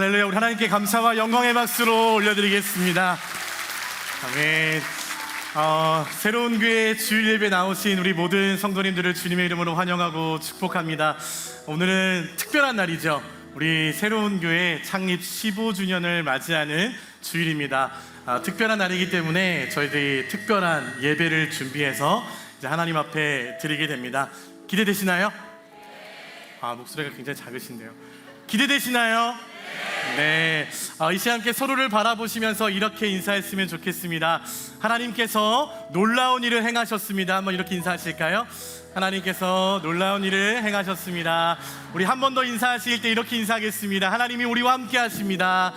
할렐루야. 우리 하나님께 감사와 영광의 박수로 올려드리겠습니다. 아멘. 새로운 교회 주일 예배 나오신 우리 모든 성도님들을 주님의 이름으로 환영하고 축복합니다. 오늘은 특별한 날이죠. 우리 새로운 교회 창립 15주년을 맞이하는 주일입니다. 특별한 날이기 때문에 저희들이 특별한 예배를 준비해서 이제 하나님 앞에 드리게 됩니다. 기대되시나요? 목소리가 굉장히 작으신데요. 기대되시나요? 네. 이 시간 함께 서로를 바라보시면서 이렇게 인사했으면 좋겠습니다. 하나님께서 놀라운 일을 행하셨습니다. 한번 이렇게 인사하실까요? 하나님께서 놀라운 일을 행하셨습니다. 우리 한 번 더 인사하실 때 이렇게 인사하겠습니다. 하나님이 우리와 함께 하십니다.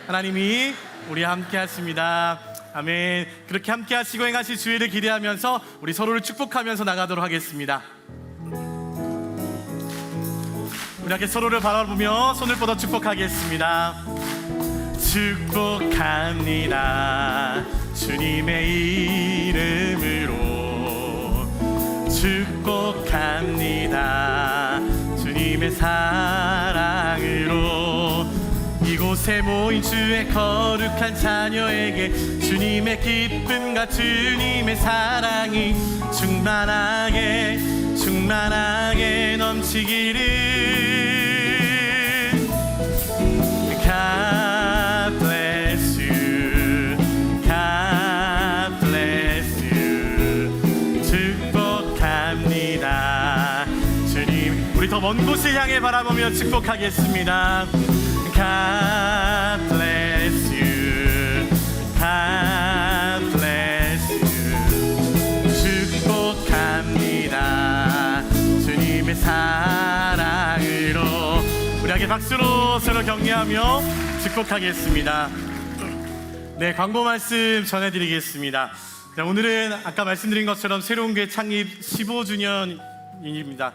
하나님이 우리와 함께 하십니다. 아멘. 그렇게 함께 하시고 행하실 주일을 기대하면서 우리 서로를 축복하면서 나가도록 하겠습니다. 우리 함께 서로를 바라보며 손을 뻗어 축복하겠습니다. 축복합니다. 주님의 이름으로 축복합니다. 주님의 사랑으로 이곳에 모인 주의 거룩한 자녀에게 주님의 기쁨과 주님의 사랑이 충만하게 넘치기를. God bless you, God bless you. 축복합니다. 주님, 우리 더 먼 곳을 향해 바라보며 축복하겠습니다. God bless you, God bless you. 축복합니다. 주님의 사랑으로. 우리 함께 박수로 서로 격려하며 축복하겠습니다. 네, 광고 말씀 전해드리겠습니다. 오늘은 아까 말씀드린 것처럼 새로운 교회 창립 15주년입니다.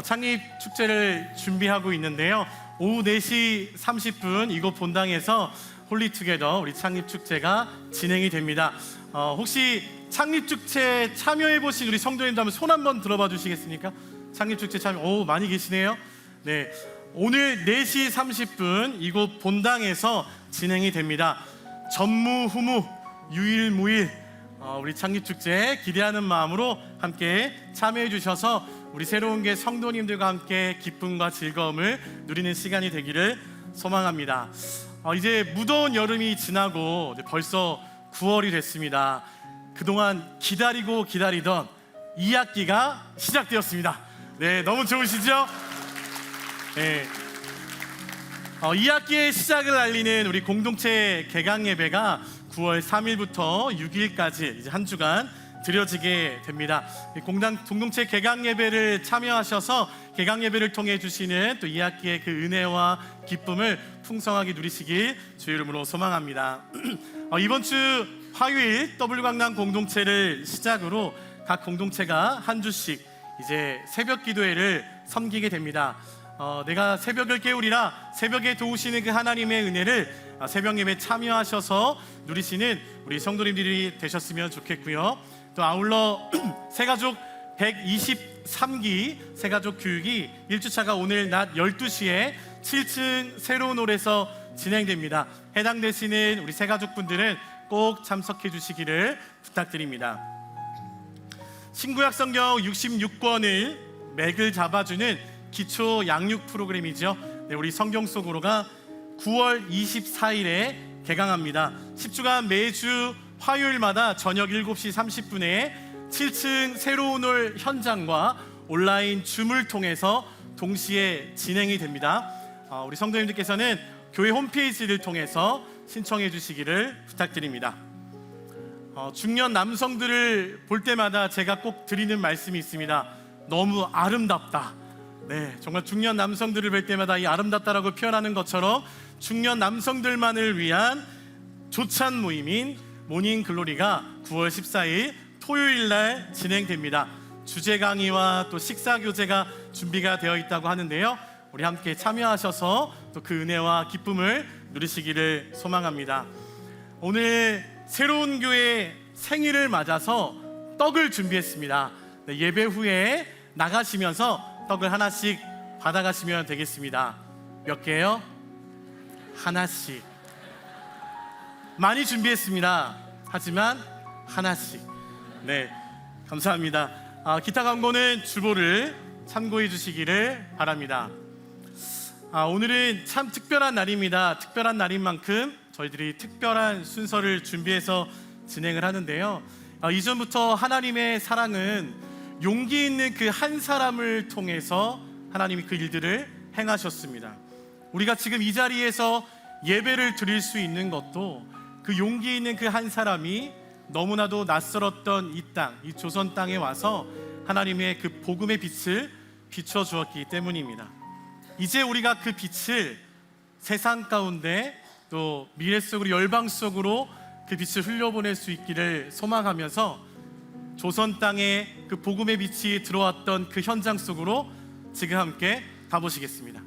창립 축제를 준비하고 있는데요. 오후 4시 30분 이곳 본당에서 홀리투게더 우리 창립 축제가 진행이 됩니다. 혹시 창립 축제 참여해 보신 우리 성도님들 한번 손 한번 들어봐 주시겠습니까? 창립 축제 참여. 오, 많이 계시네요. 네, 오늘 4시 30분 이곳 본당에서 진행이 됩니다. 전무후무 유일무일 우리 창립 축제 기대하는 마음으로 함께 참여해 주셔서 우리 새로운 게 성도님들과 함께 기쁨과 즐거움을 누리는 시간이 되기를 소망합니다. 이제 무더운 여름이 지나고 벌써 9월이 됐습니다. 그동안 기다리던 2학기가 시작되었습니다. 네, 너무 좋으시죠? 네. 2학기의 시작을 알리는 우리 공동체 개강 예배가 9월 3일부터 6일까지 이제 한 주간 드려지게 됩니다. 공동체 개강 예배를 참여하셔서 개강 예배를 통해 주시는 또 2학기의 그 은혜와 기쁨을 풍성하게 누리시길 주의 이름으로 소망합니다. 이번 주 화요일 W강남 공동체를 시작으로 각 공동체가 한 주씩 이제 새벽 기도회를 섬기게 됩니다. 내가 새벽을 깨우리라, 새벽에 도우시는 그 하나님의 은혜를 새벽 예배에 참여하셔서 누리시는 우리 성도님들이 되셨으면 좋겠고요. 또 아울러 새가족 123기 새가족 교육이 1주차가 오늘 낮 12시에 7층 새로운 홀에서 진행됩니다. 해당되시는 우리 새가족분들은 꼭 참석해 주시기를 부탁드립니다. 신구약 성경 66권을 맥을 잡아주는 기초 양육 프로그램이죠. 네, 우리 성경 속으로가 9월 24일에 개강합니다. 10주간 매주 화요일마다 저녁 7시 30분에 7층 새로운 홀 현장과 온라인 줌을 통해서 동시에 진행이 됩니다. 우리 성도님들께서는 교회 홈페이지를 통해서 신청해 주시기를 부탁드립니다. 중년 남성들을 볼 때마다 제가 꼭 드리는 말씀이 있습니다. 너무 아름답다. 네, 정말 중년 남성들을 볼 때마다 이 아름답다라고 표현하는 것처럼 중년 남성들만을 위한 조찬 모임인 모닝 글로리가 9월 14일 토요일 날 진행됩니다. 주제 강의와 또 식사 교제가 준비가 되어 있다고 하는데요. 우리 함께 참여하셔서 또 그 은혜와 기쁨을 누리시기를 소망합니다. 오늘 새로운 교회 생일을 맞아서 떡을 준비했습니다. 네, 예배 후에 나가시면서 떡을 하나씩 받아가시면 되겠습니다. 몇 개요? 하나씩. 많이 준비했습니다. 하지만 하나씩. 네, 감사합니다. 기타 광고는 주보를 참고해 주시기를 바랍니다. 오늘은 참 특별한 날입니다. 특별한 날인 만큼 저희들이 특별한 순서를 준비해서 진행을 하는데요. 이전부터 하나님의 사랑은 용기 있는 그 한 사람을 통해서 하나님이 그 일들을 행하셨습니다. 우리가 지금 이 자리에서 예배를 드릴 수 있는 것도 그 용기 있는 그 한 사람이 너무나도 낯설었던 이 땅, 이 조선 땅에 와서 하나님의 그 복음의 빛을 비춰주었기 때문입니다. 이제 우리가 그 빛을 세상 가운데 또 미래 속으로, 열방 속으로 그 빛을 흘려보낼 수 있기를 소망하면서 조선 땅에 그 복음의 빛이 들어왔던 그 현장 속으로 지금 함께 가보시겠습니다.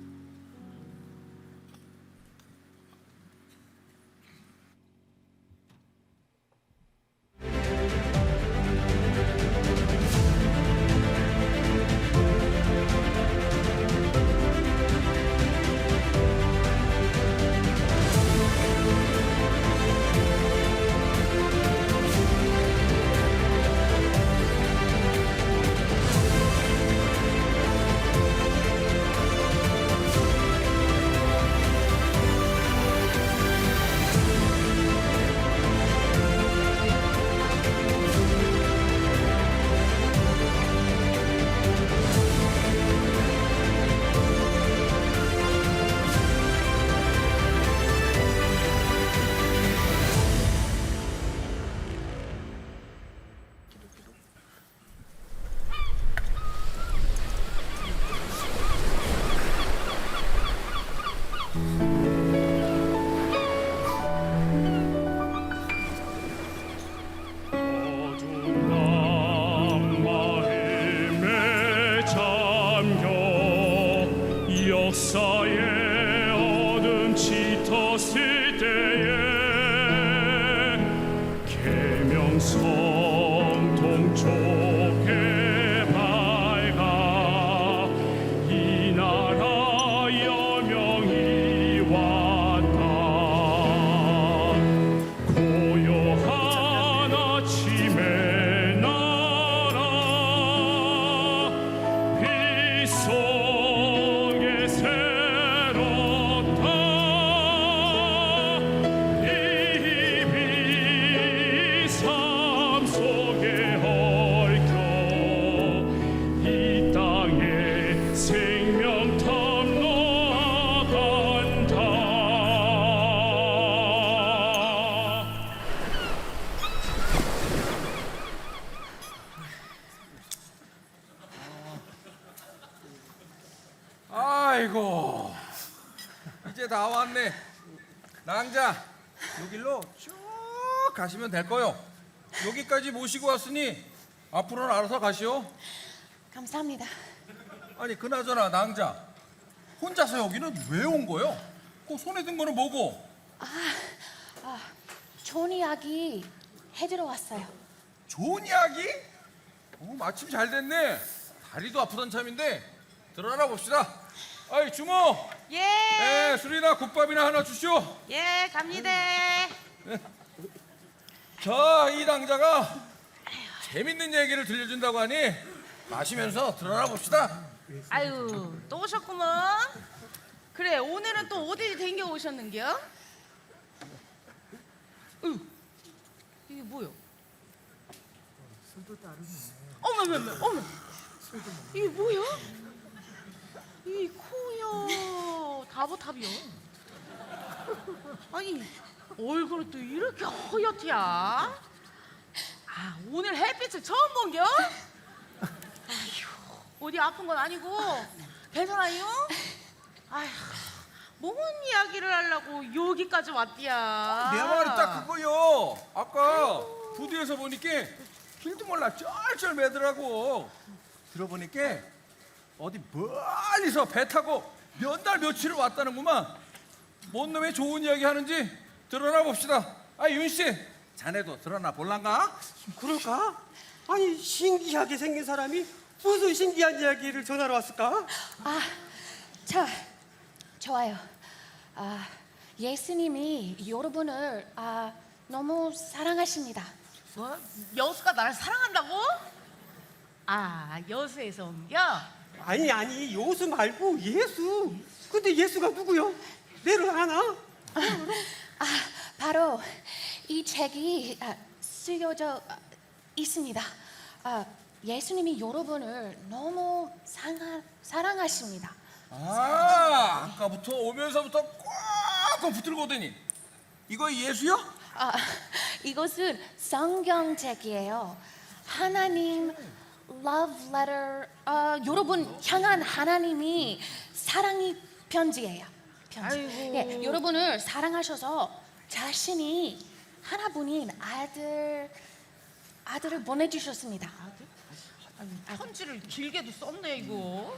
역사의 어둠 짙었을 때에 계명성 동쪽에 밝아 이 나라 여명이 왔다. 고요한 아침의 나라 빛 속에 새롭다. 이 빛 삶 속에 얽혀 이 땅에 생명탐 놓아간다. 아이고, 이제 다 왔네. 낭자, 요 길로 쭉 가시면 될 거요. 여기까지 모시고 왔으니 앞으로는 알아서 가시오. 감사합니다. 아니, 그나저나 낭자, 혼자서 여기는 왜 온 거요? 그 손에 든 거는 뭐고? 좋은 이야기 해드려 왔어요. 좋은 이야기? 마침 잘 됐네. 다리도 아프던 참인데 들어나 봅시다. 아이, 주모, 예, 술이나 국밥이나 하나 주시오. 예, 갑니다. 자, 이 낭자가 재밌는 얘기를 들려준다고 하니 마시면서 들어나 봅시다. 아유, 또 오셨구먼. 그래, 오늘은 또 어디 댕겨 오셨는겨? 이게 뭐요? 어머, 이게 뭐야? 이 코요, 다보탑이요. 아니, 얼굴은 또 이렇게 허옇이야? 오늘 햇빛을 처음 본겨? 아휴, 어디 아픈 건 아니고 괜찮아요? 아휴, 뭔 이야기를 하려고 여기까지 왔디야? 내 말이 딱 그거요. 아까 부두에서 보니까 길도 몰라 쩔쩔 매더라고. 들어보니까 어디 멀리서 배 타고 몇 달 며칠을 왔다는구만. 뭔 놈의 좋은 이야기 하는지 들어나 봅시다. 윤씨, 자네도 들어나 볼란가? 그럴까? 아니 신기하게 생긴 사람이 무슨 신기한 이야기를 전하러 왔을까? 좋아요. 예수님이 여러분을 너무 사랑하십니다. 뭐? 여수가 나를 사랑한다고? 아, 여수에서 옮겨? 아니 요수 말고 예수. 근데 예수가 누구요? 내를 아나? 바로 이 책이 쓰여져 있습니다. 예수님이 여러분을 너무 사랑하십니다. 아까부터 오면서부터 꽉꽉 붙들고 오더니 이거 예수요? 이것은 성경책이에요. 하나님 love letter. 여러분 향한 하나님이 사랑의 편지예요. 편지. 아이고. 예, 여러분을 사랑하셔서 자신이 하나뿐인 아들을 보내주셨습니다. 편지를 길게도 썼네 이거.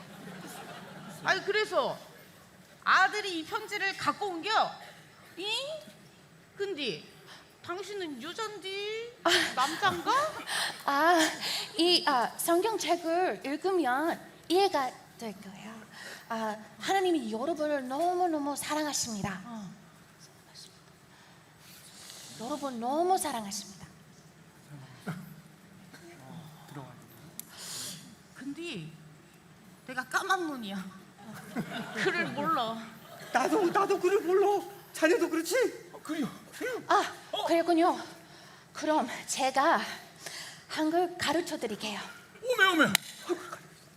아니 그래서 아들이 이 편지를 갖고 온겨? 이? 근데 당신은 여잔디? 남잔가? 이 성경책을 읽으면 이해가 될 거예요. 하나님이 여러분을 너무너무 사랑하십니다. 여러분 너무 사랑하십니다. 근데 내가 까만 눈이야. 글을 몰라. 나도 그를 몰라. 자네도 그렇지? 그래요. 그랬군요. 그럼 제가 한글 가르쳐 드릴게요. 오메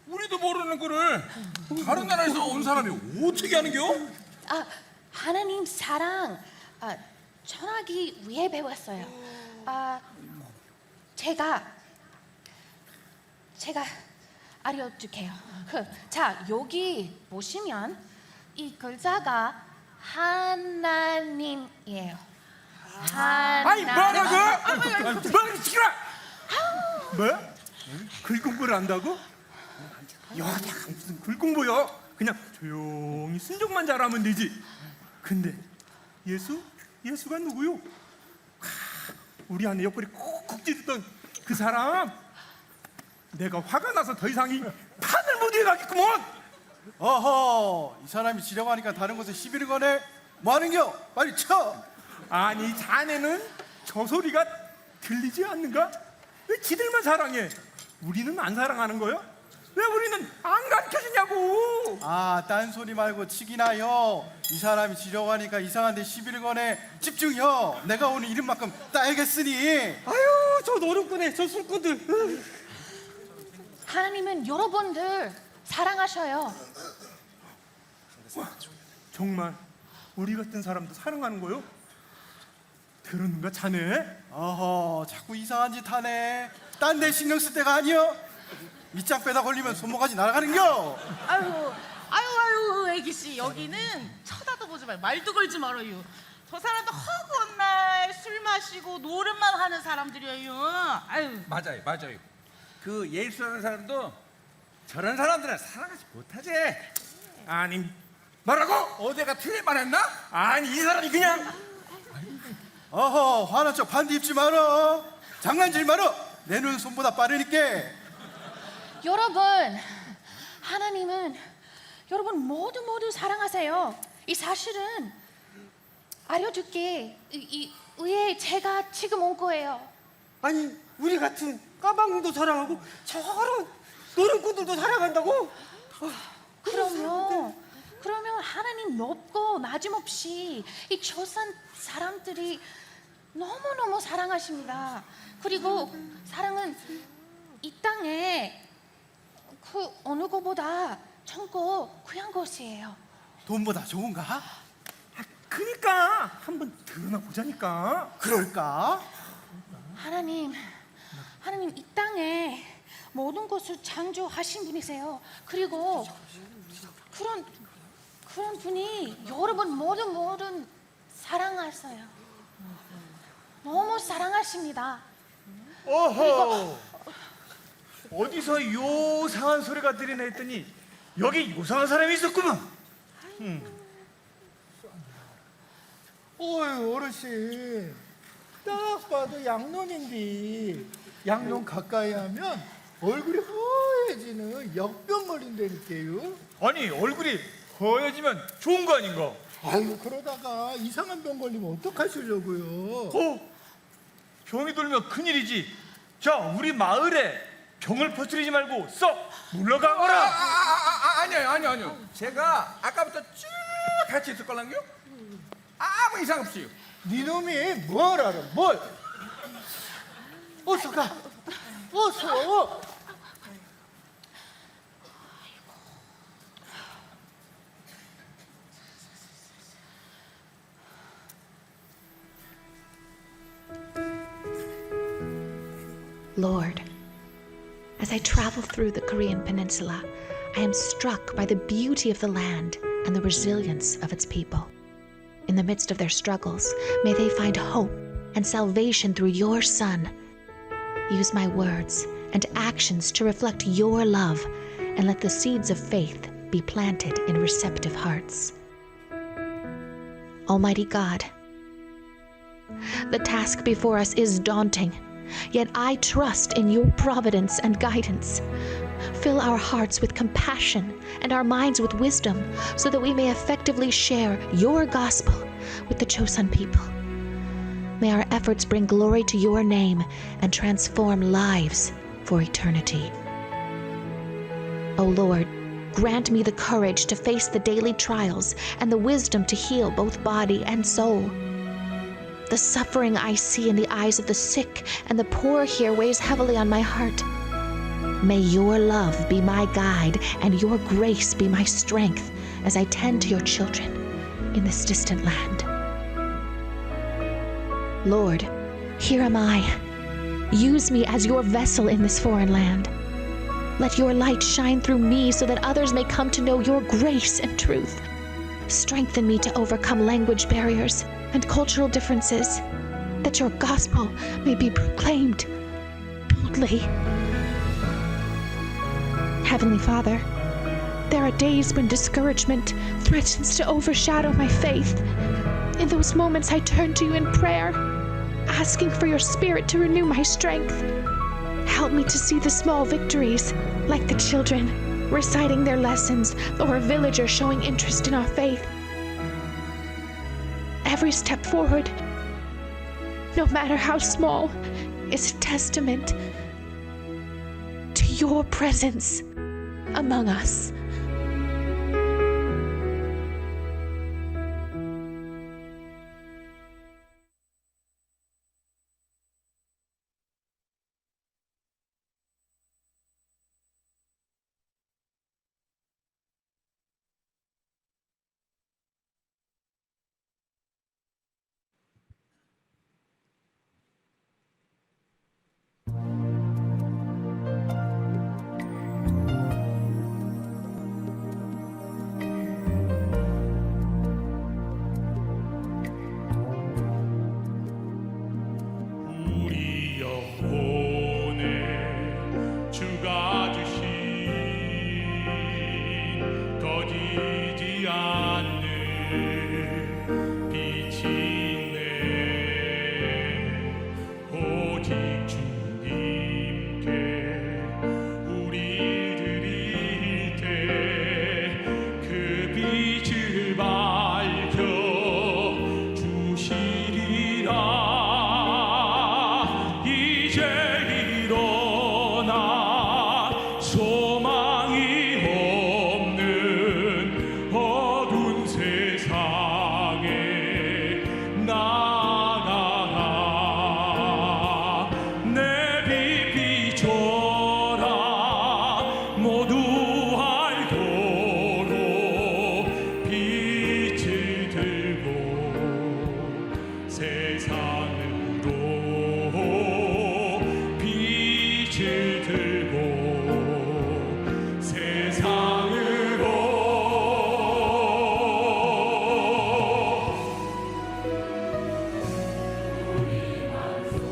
우리도 모르는 거를 다른 나라에서 온 사람이 어떻게 하는겨? 하나님 사랑 전하기 위해 배웠어요. 제가 알려줄게요. 자, 여기 보시면 이 글자가 하나님이에요. 아니 뭐라고? 뭐 시끄러? 뭐? 글 공부를 한다고? 야, 무슨 글 공부야? 그냥 조용히 순종만 잘하면 되지. 근데 예수가 누구요? 우리 안에 옆구리 콕콕 찌르던 그 사람. 내가 화가 나서 더 이상 이 판을 못 이어가겠구먼. 어허, 이 사람이 지려고 하니까 다른 곳에 시비를 거네. 뭐 하는겨? 빨리 쳐. 아니, 자네는 저 소리가 들리지 않는가? 왜 지들만 사랑해? 우리는 안 사랑하는 거야? 왜 우리는 안 가르쳐주냐고? 딴소리 말고 치기나요. 이 사람이 지려고 하니까 이상한 데 시비를 거네. 집중혀. 내가 오늘 이름만큼 따야겠으니. 아유, 저 노름꾼에 저 술꾼들. 하나님은 여러분들 사랑하셔요. 정말 우리 같은 사람도 사랑하는 거요? 들었는가 자네? 어허, 자꾸 이상한 짓 하네. 딴 데 신경 쓸 때가 아니여. 밑장 빼다 걸리면 손모가지 날아가는겨. 아유, 애기씨 여기는 쳐다도 보지 말고 말도 걸지 말아요. 저 사람도 허구한 날 술 마시고 노름만 하는 사람들이에요. 아유. 맞아요. 그 예수라는 사람도 저런 사람들은 사랑하지 못하지. 아니, 뭐라고? 어디가 틀릴 뻔했나? 아니, 이 사람이 그냥 어허, 화난 척 반디 입지 말어. 장난질 말어. 내 눈은 손보다 빠르니까. 여러분, 하나님은 여러분 모두 사랑하세요. 이 사실은 알려줄게. 왜 제가 지금 온 거예요. 아니, 우리 같은 까방도 사랑하고 저런 노름꾼들도 사랑한다고? 그러면 하나님 높고 낮음없이 이 조선 사람들이 너무너무 사랑하십니다. 그리고 사랑은 이 땅에 그 어느 것보다 젊고 귀한 것이에요. 돈보다 좋은가? 그니까 한번 드러나 보자니까. 그럴까? 하나님 이 땅에 모든 것을 창조하신 분이세요. 그리고 그런 분이 여러분 모두 사랑하세요. 너무 사랑하십니다. 어허, 어디서 요상한 소리가 들리나 했더니 여기 요상한 사람이 있었구만. 어이 어르신, 딱 봐도 양놈인데 양놈 가까이 하면 얼굴이 허해지는 역병 걸린다니까요. 아니, 얼굴이 허해지면 좋은 거 아닌가? 아유 그러다가 이상한 병 걸리면 어떡하시려고요? 병이 돌면 큰일이지. 자, 우리 마을에 병을 퍼뜨리지 말고 썩 물러가거라. 아니요. 제가 아까부터 쭉 같이 있을 거랑요. 아무 이상 없이요. 니놈이 뭘 알아? 뭘? 어서 가. 어서. Lord, as I travel through the Korean peninsula, I am struck by the beauty of the land and the resilience of its people. In the midst of their struggles, may they find hope and salvation through your Son. Use my words and actions to reflect your love, and let the seeds of faith be planted in receptive hearts. Almighty God, the task before us is daunting, yet I trust in your providence and guidance. Fill our hearts with compassion and our minds with wisdom, so that we may effectively share your gospel with the Chosun people. May our efforts bring glory to your name and transform lives for eternity. O Lord, grant me the courage to face the daily trials and the wisdom to heal both body and soul. The suffering I see in the eyes of the sick and the poor here weighs heavily on my heart. May your love be my guide and your grace be my strength as I tend to your children in this distant land. Lord, here am I. Use me as your vessel in this foreign land. Let your light shine through me so that others may come to know your grace and truth. Strengthen me to overcome language barriers and cultural differences, that your gospel may be proclaimed boldly. Heavenly Father, there are days when discouragement threatens to overshadow my faith. In those moments I turn to you in prayer, asking for your Spirit to renew my strength. Help me to see the small victories, like the children reciting their lessons or a villager showing interest in our faith. Every step forward, no matter how small, is a testament to your presence among us. 우리 영혼에 주가 주신 거지지 않는 빛이네. 오직 주님께 우리 드릴 때 그 빛을 밝혀 주시리라. 이제 일어나 소망이 없는 어두운 세상에 나아가라. 내 빛 비춰라. 모두 알도록 빛을 들고 세상으로 빛을 들고 세상으로 우리 맘속에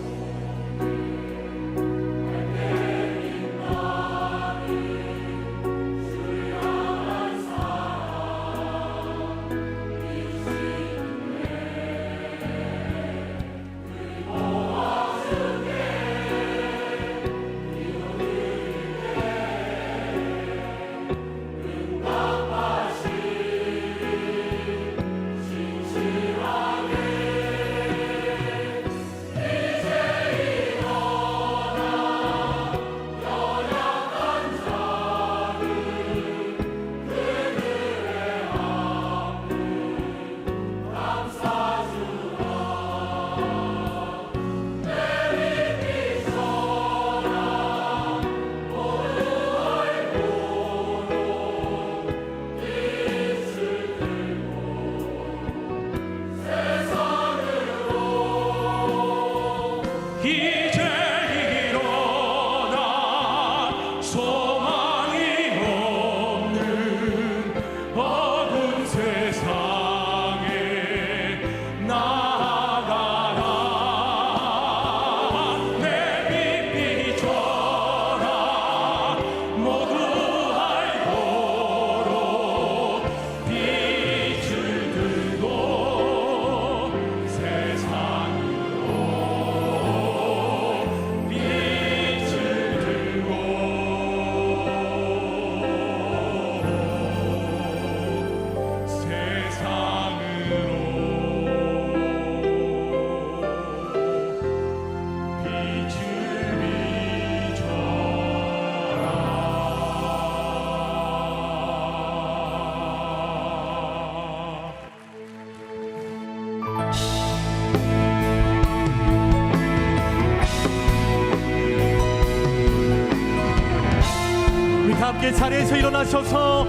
다 함께 자리에서 일어나셔서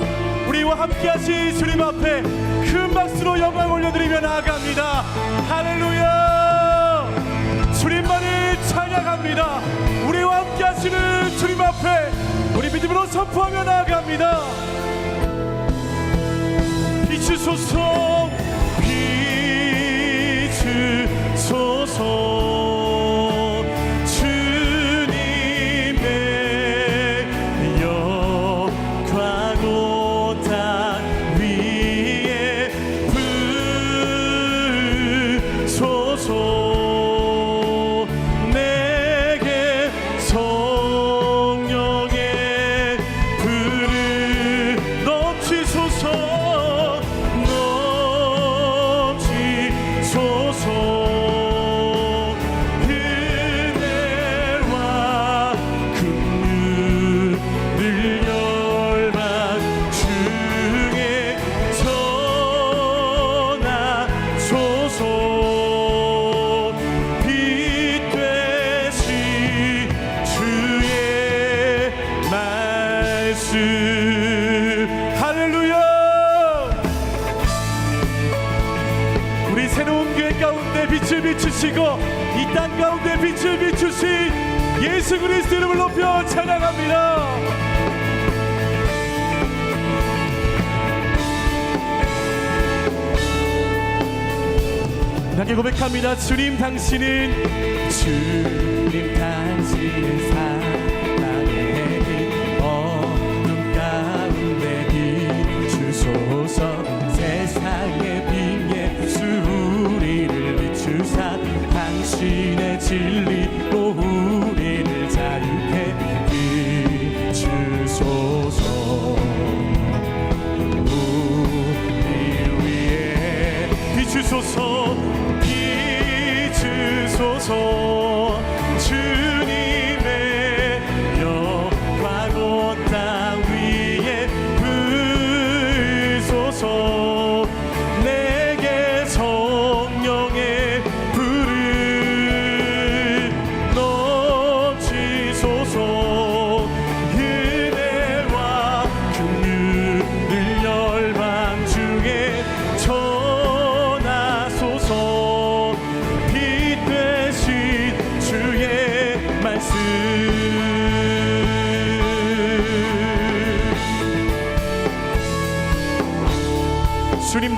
우리와 함께 하신 주님 앞에 큰 박수로 영광 올려드리며 나아갑니다. 할렐루야. 주님만을 찬양합니다. 우리와 함께 하시는 주님 앞에 우리 믿음으로 선포하며 나아갑니다. 비추소서 비추소서 할렐루야. 우리 새로운 교회 가운데 빛을 비추시고 이 땅 가운데 빛을 비추신 예수 그리스도 이름을 높여 찬양합니다. 함께 고백합니다. 주님 당신은 사랑의 어둠 가운데 비추소서 세상의 빛 예수 우리를 비추사 당신의 진리로 우리를 자유케 비추소서 우리 위에 비추소서 비추소서 주님의 영광 온 땅 위에 부으소서 내게 성령의 불을 넘치소서 은혜와 긍휼을 열방 중에 전하소서 빛 되신 주의 말씀 주님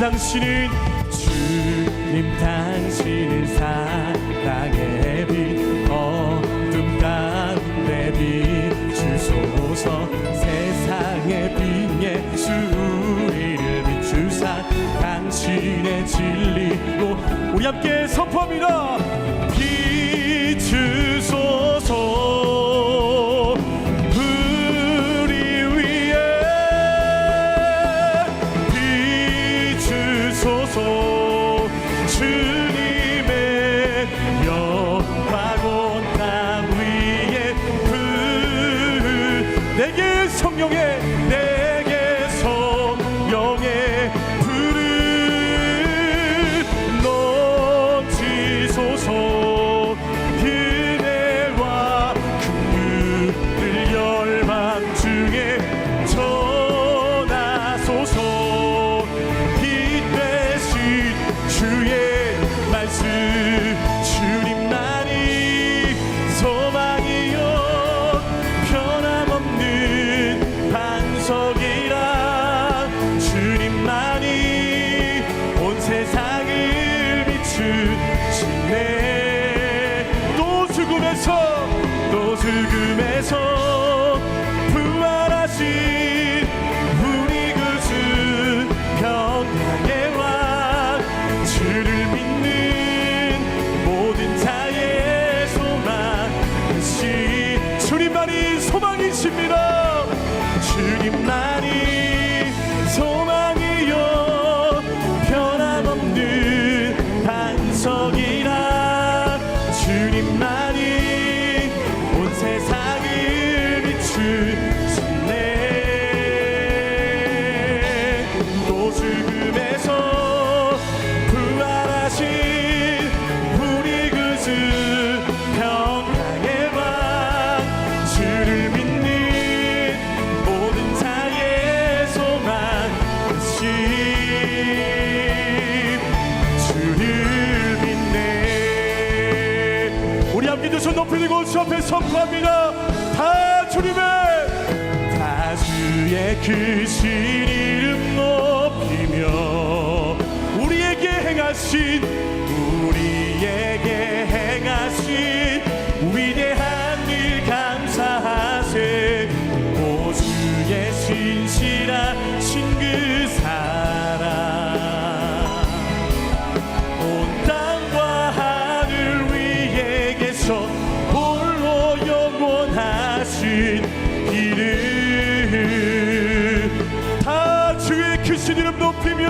당신은 사랑의 빛 어둠 가운데 비추소서 세상의 빛 예수 우리를 비추사 당신의 진리로 우리 함께 선포합니다. 비추소서 우리 위에 비추소서 주님의 영광 온 땅 위에 내게 성령의 불을 넘치소서 은혜와 긍휼을 열방 중에 전하소서 빛 되신 주의 말씀 주님만이 소망이요 변함없는 반석이라 주님만이 온 세상을 비추시네 또 죽음에서 부활하신 우리 구주 평강의 왕 주를 믿는 모든 자의 소망 주님만이 소망이십니다. 주님만이 소망이요 변함없는 반석이라 주님만이 온 세상을 비추시네 또 죽음에서 부활하신 우리 구주 평강의 왕 주를 믿는 모든 예수 앞에 선포합니다. 다 주님의, 다 주의 크신 이름 높이며 우리에게 행하신 위대한 일 감사하세. 오 주의 신실하신 그 사랑, 온 땅과 하늘 위에 계셔 홀로 영원하신 이름, 다 주의 크신 이름 높이며,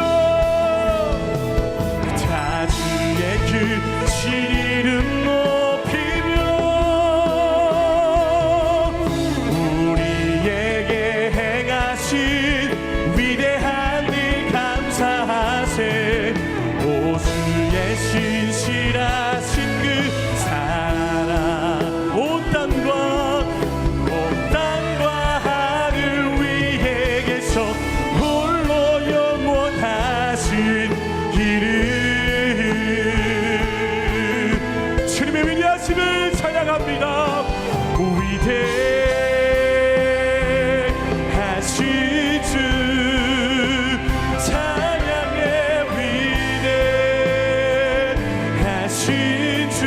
다 주의 크신 이름 높이며 우리에게 행하신 위대한 일 감사하세. 오 주의 신실하신 그 사랑, 온 땅과 하늘 위에 계셔 홀로 영원하신 이름, 주님의 위대하심을 찬양합니다. 위대하신 주, 찬양의 위대하신 주,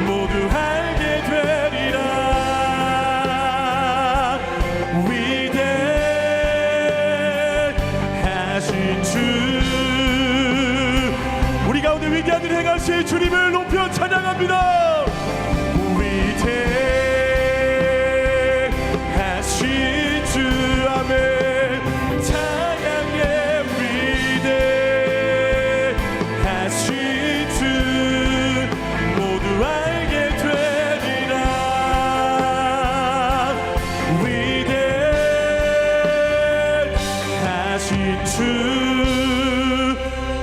모두 알게 되리라. 위대하신 주, 우리 가운데 위대한 일을 행하실 주님을 높여 찬양합니다. 위대하신 주, 아멘. 찬양의 위대하신 주, 모두 알게 되리라. 위대하신 주,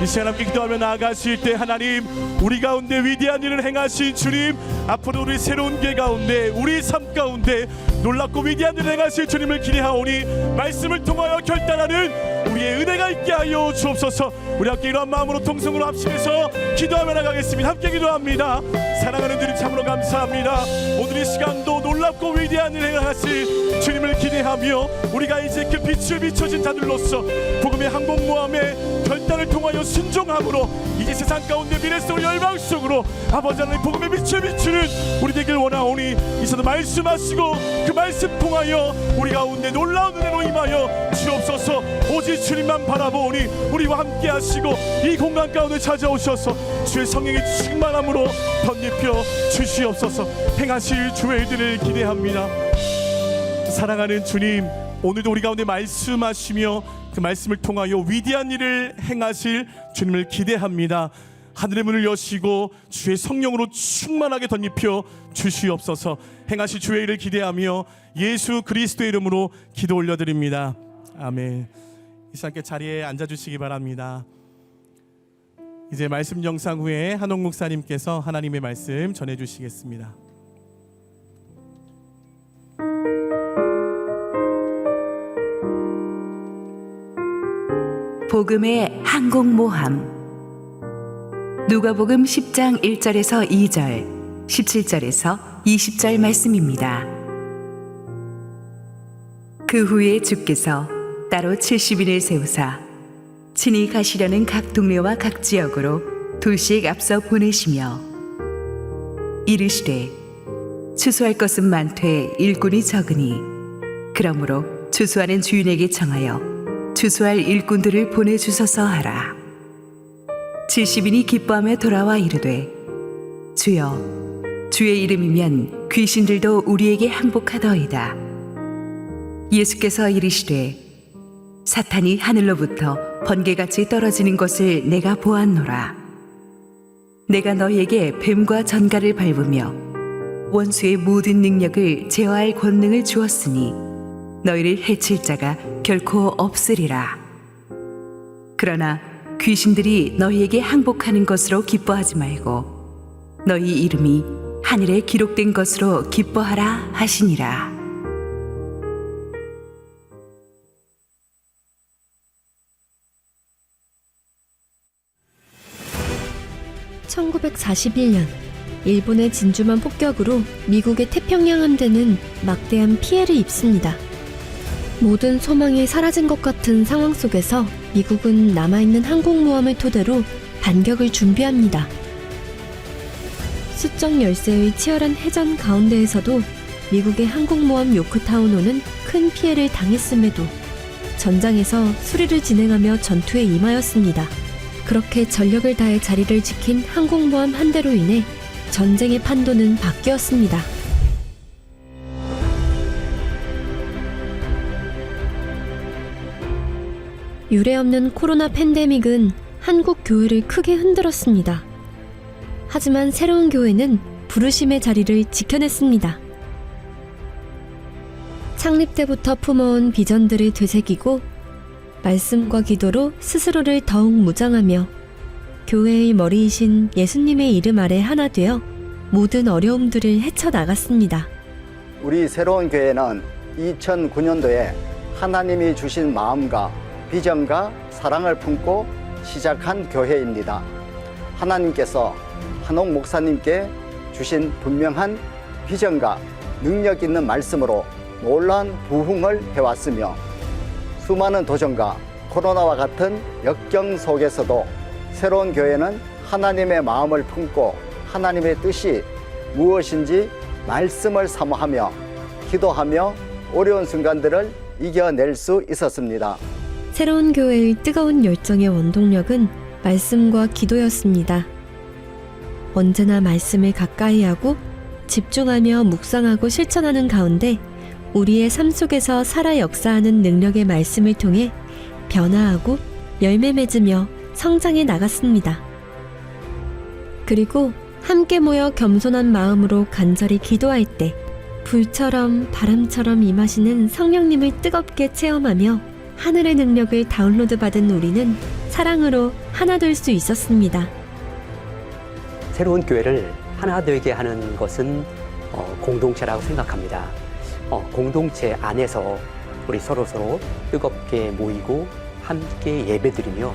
이 시간 함께 기도하며 나아가실 때 하나님, 우리 가운데 위대한 일을 행하신 주님, 앞으로 우리 새로운 계 가운데, 우리 삶 가운데 놀랍고 위대한 일을 행하실 주님을 기대하오니 말씀을 통하여 결단하는 우리의 은혜가 있게 하여 주옵소서. 우리 함께 이러한 마음으로 통성으로 합심해서 기도하며 나가겠습니다. 함께 기도합니다. 사랑하는 주님 참으로 감사합니다. 오늘 이 시간도 놀랍고 위대한 일을 행하실 주님을 기대하며 우리가 이제 그 빛을 비춰진 자들로서 복음의 항복모함에 결단을 통하여 순종함으로 이제 세상 가운데 미래 속으로 열망 속으로 아버지 하나님 복음의 빛을 비추는 우리 되길 원하오니 이서도 말씀하시고 그 말씀 통하여 우리 가운데 놀라운 은혜로 임하여 주옵소서. 오직 주님만 바라보니 우리와 함께 하시고 이 공간 가운데 찾아오셔서 주의 성령의 충만함으로 덧입혀 주시옵소서. 행하실 주의 일들을 기대합니다. 사랑하는 주님, 오늘도 우리 가운데 말씀하시며 그 말씀을 통하여 위대한 일을 행하실 주님을 기대합니다. 하늘의 문을 여시고 주의 성령으로 충만하게 덧입혀 주시옵소서. 행하실 주의 일을 기대하며 예수 그리스도의 이름으로 기도 올려드립니다. 아멘. 이 시간께 자리에 앉아주시기 바랍니다. 이제 말씀 영상 후에 한옥 목사님께서 하나님의 말씀 전해주시겠습니다. 복음의 항공모함. 누가복음 10장 1절에서 2절, 17절에서 20절 말씀입니다. 그 후에 주께서 따로 70인을 세우사 친히 가시려는 각 동네와 각 지역으로 둘씩 앞서 보내시며 이르시되 추수할 것은 많되 일꾼이 적으니 그러므로 추수하는 주인에게 청하여 추수할 일꾼들을 보내주소서 하라. 70인이 기뻐하며 돌아와 이르되 주여 주의 이름이면 귀신들도 우리에게 항복하더이다. 예수께서 이르시되 사탄이 하늘로부터 번개같이 떨어지는 것을 내가 보았노라. 내가 너희에게 뱀과 전갈을 밟으며 원수의 모든 능력을 제어할 권능을 주었으니 너희를 해칠 자가 결코 없으리라. 그러나 귀신들이 너희에게 항복하는 것으로 기뻐하지 말고 너희 이름이 하늘에 기록된 것으로 기뻐하라 하시니라. (1941년) 일본의 진주만 폭격으로 미국의 태평양 함대는 막대한 피해를 입습니다. 모든 소망이 사라진 것 같은 상황 속에서 미국은 남아있는 항공모함을 토대로 반격을 준비합니다. 수적 열세의 치열한 해전 가운데에서도 미국의 항공모함 요크타우노는 큰 피해를 당했음에도 전장에서 수리를 진행하며 전투에 임하였습니다. 그렇게 전력을 다해 자리를 지킨 항공모함 한 대로 인해 전쟁의 판도는 바뀌었습니다. 유례없는 코로나 팬데믹은 한국 교회를 크게 흔들었습니다. 하지만 새로운 교회는 부르심의 자리를 지켜냈습니다. 창립 때부터 품어온 비전들을 되새기고 말씀과 기도로 스스로를 더욱 무장하며 교회의 머리이신 예수님의 이름 아래 하나 되어 모든 어려움들을 헤쳐나갔습니다. 우리 새로운 교회는 2009년도에 하나님이 주신 마음과 비전과 사랑을 품고 시작한 교회입니다. 하나님께서 한옥 목사님께 주신 분명한 비전과 능력 있는 말씀으로 놀라운 부흥을 해왔으며 수많은 도전과 코로나와 같은 역경 속에서도 새로운 교회는 하나님의 마음을 품고 하나님의 뜻이 무엇인지 말씀을 사모하며 기도하며 어려운 순간들을 이겨낼 수 있었습니다. 새로운 교회의 뜨거운 열정의 원동력은 말씀과 기도였습니다. 언제나 말씀을 가까이 하고 집중하며 묵상하고 실천하는 가운데 우리의 삶 속에서 살아 역사하는 능력의 말씀을 통해 변화하고 열매 맺으며 성장해 나갔습니다. 그리고 함께 모여 겸손한 마음으로 간절히 기도할 때 불처럼 바람처럼 임하시는 성령님을 뜨겁게 체험하며 하늘의 능력을 다운로드 받은 우리는 사랑으로 하나 될 수 있었습니다. 새로운 교회를 하나 되게 하는 것은 공동체라고 생각합니다. 공동체 안에서 우리 서로 뜨겁게 모이고 함께 예배드리며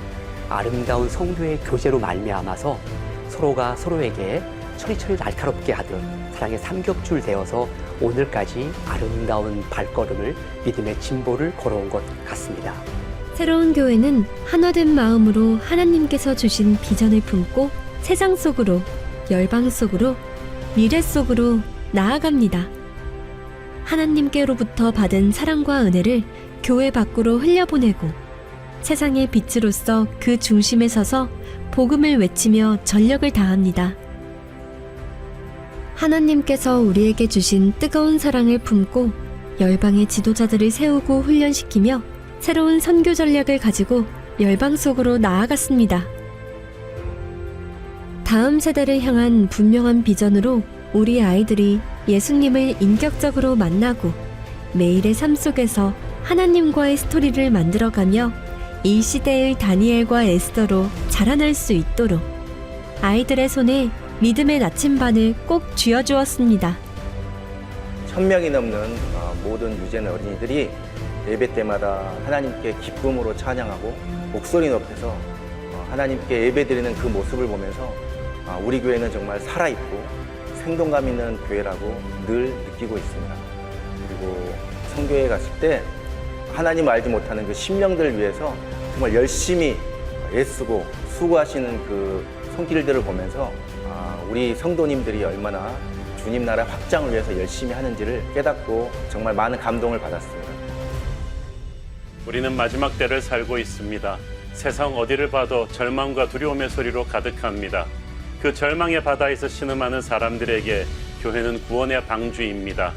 아름다운 성도의 교제로 말미암아서 서로가 서로에게 처리처리 날카롭게 하듯 사랑의 삼겹줄 되어서 오늘까지 아름다운 발걸음을 믿음의 진보를 걸어온 것 같습니다. 새로운 교회는 하나된 마음으로 하나님께서 주신 비전을 품고 세상 속으로, 열방 속으로, 미래 속으로 나아갑니다. 하나님께로부터 받은 사랑과 은혜를 교회 밖으로 흘려보내고 세상의 빛으로서 그 중심에 서서 복음을 외치며 전력을 다합니다. 하나님께서 우리에게 주신 뜨거운 사랑을 품고 열방의 지도자들을 세우고 훈련시키며 새로운 선교 전략을 가지고 열방 속으로 나아갔습니다. 다음 세대를 향한 분명한 비전으로 우리 아이들이 예수님을 인격적으로 만나고 매일의 삶 속에서 하나님과의 스토리를 만들어가며 이 시대의 다니엘과 에스더로 자라날 수 있도록 아이들의 손에 믿음의 나침반을 꼭 쥐어주었습니다. 1000명이 넘는 모든 유재는 어린이들이 예배 때마다 하나님께 기쁨으로 찬양하고 목소리 높여서 하나님께 예배드리는 그 모습을 보면서 우리 교회는 정말 살아있고 생동감 있는 교회라고 늘 느끼고 있습니다. 그리고 성교회 갔을 때 하나님 알지 못하는 그 심령들을 위해서 정말 열심히 애쓰고 수고하시는 그 손길들을 보면서 우리 성도님들이 얼마나 주님 나라 확장을 위해서 열심히 하는지를 깨닫고 정말 많은 감동을 받았습니다. 우리는 마지막 때를 살고 있습니다. 세상 어디를 봐도 절망과 두려움의 소리로 가득합니다. 그 절망의 바다에서 신음하는 사람들에게 교회는 구원의 방주입니다.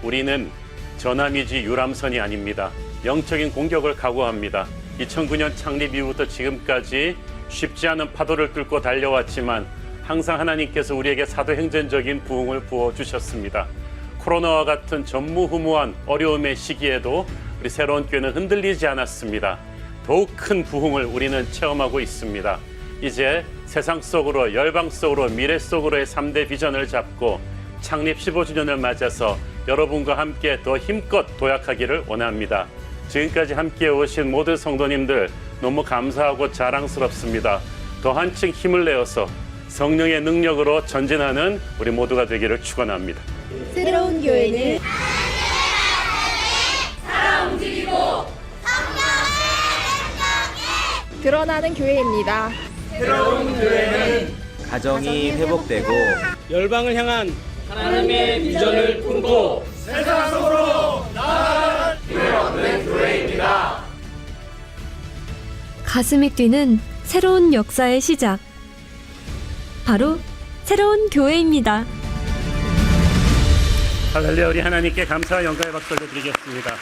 우리는 전함이지 유람선이 아닙니다. 영적인 공격을 각오합니다. 2009년 창립 이후부터 지금까지 쉽지 않은 파도를 뚫고 달려왔지만 항상 하나님께서 우리에게 사도행전적인 부흥을 부어주셨습니다. 코로나와 같은 전무후무한 어려움의 시기에도 우리 새로운 교회는 흔들리지 않았습니다. 더욱 큰 부흥을 우리는 체험하고 있습니다. 이제 세상 속으로, 열방 속으로, 미래 속으로의 3대 비전을 잡고 창립 15주년을 맞아서 여러분과 함께 더 힘껏 도약하기를 원합니다. 지금까지 함께 오신 모든 성도님들 너무 감사하고 자랑스럽습니다. 더 한층 힘을 내어서 성령의 능력으로 전진하는 우리 모두가 되기를 축원합니다. 새로운 교회는 드러나는 교회입니다. 새로운 교회는 가정이 회복되고 열방을 향한 하나님의 비전을 품고 세상 속으로 나아가는 교회 없는 교회입니다. 가슴이 뛰는 새로운 역사의 시작. 바로 새로운 교회입니다. 할렐루야. 우리 하나님께 감사와 영광의 박수를 드리겠습니다.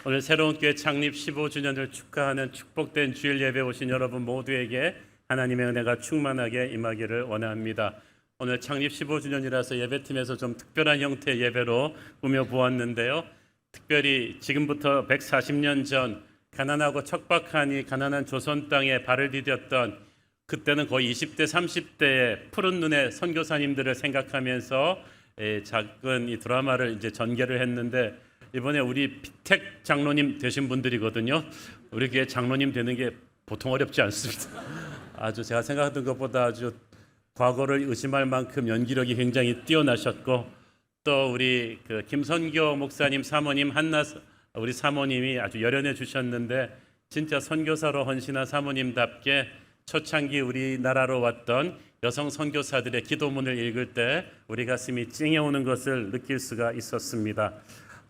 오늘 새로운 교회 창립 15주년을 축하하는 축복된 주일 예배 오신 여러분 모두에게 하나님의 은혜가 충만하게 임하기를 원합니다. 오늘 창립 15주년이라서 예배팀에서 좀 특별한 형태의 예배로 꾸며보았는데요. 특별히 지금부터 140년 전 가난하고 척박하니 가난한 조선 땅에 발을 디뎠던 그때는 거의 20대 30대의 푸른 눈의 선교사님들을 생각하면서 작은 이 드라마를 이제 전개를 했는데 이번에 우리 피택 장로님 되신 분들이거든요. 우리 교회 장로님 되는 게 보통 어렵지 않습니다. 아주 제가 생각했던 것보다 아주 과거를 의심할 만큼 연기력이 굉장히 뛰어나셨고 또 우리 그 김선교 목사님 사모님 한나 우리 사모님이 아주 열연해 주셨는데 진짜 선교사로 헌신한 사모님답게 초창기 우리나라로 왔던 여성 선교사들의 기도문을 읽을 때 우리 가슴이 찡해오는 것을 느낄 수가 있었습니다.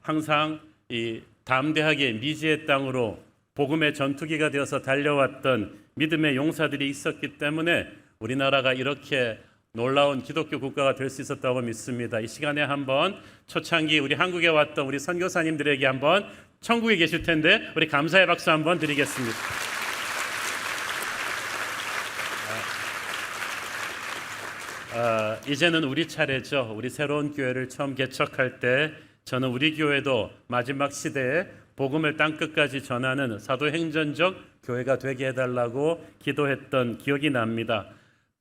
항상 이 담대하게 미지의 땅으로 복음의 전투기가 되어서 달려왔던 믿음의 용사들이 있었기 때문에 우리나라가 이렇게 놀라운 기독교 국가가 될 수 있었다고 믿습니다. 이 시간에 한번 초창기 우리 한국에 왔던 우리 선교사님들에게 한번 천국에 계실 텐데 우리 감사의 박수 한번 드리겠습니다. 이제는 우리 차례죠. 우리 새로운 교회를 처음 개척할 때 저는 우리 교회도 마지막 시대에 복음을 땅끝까지 전하는 사도행전적 교회가 되게 해달라고 기도했던 기억이 납니다.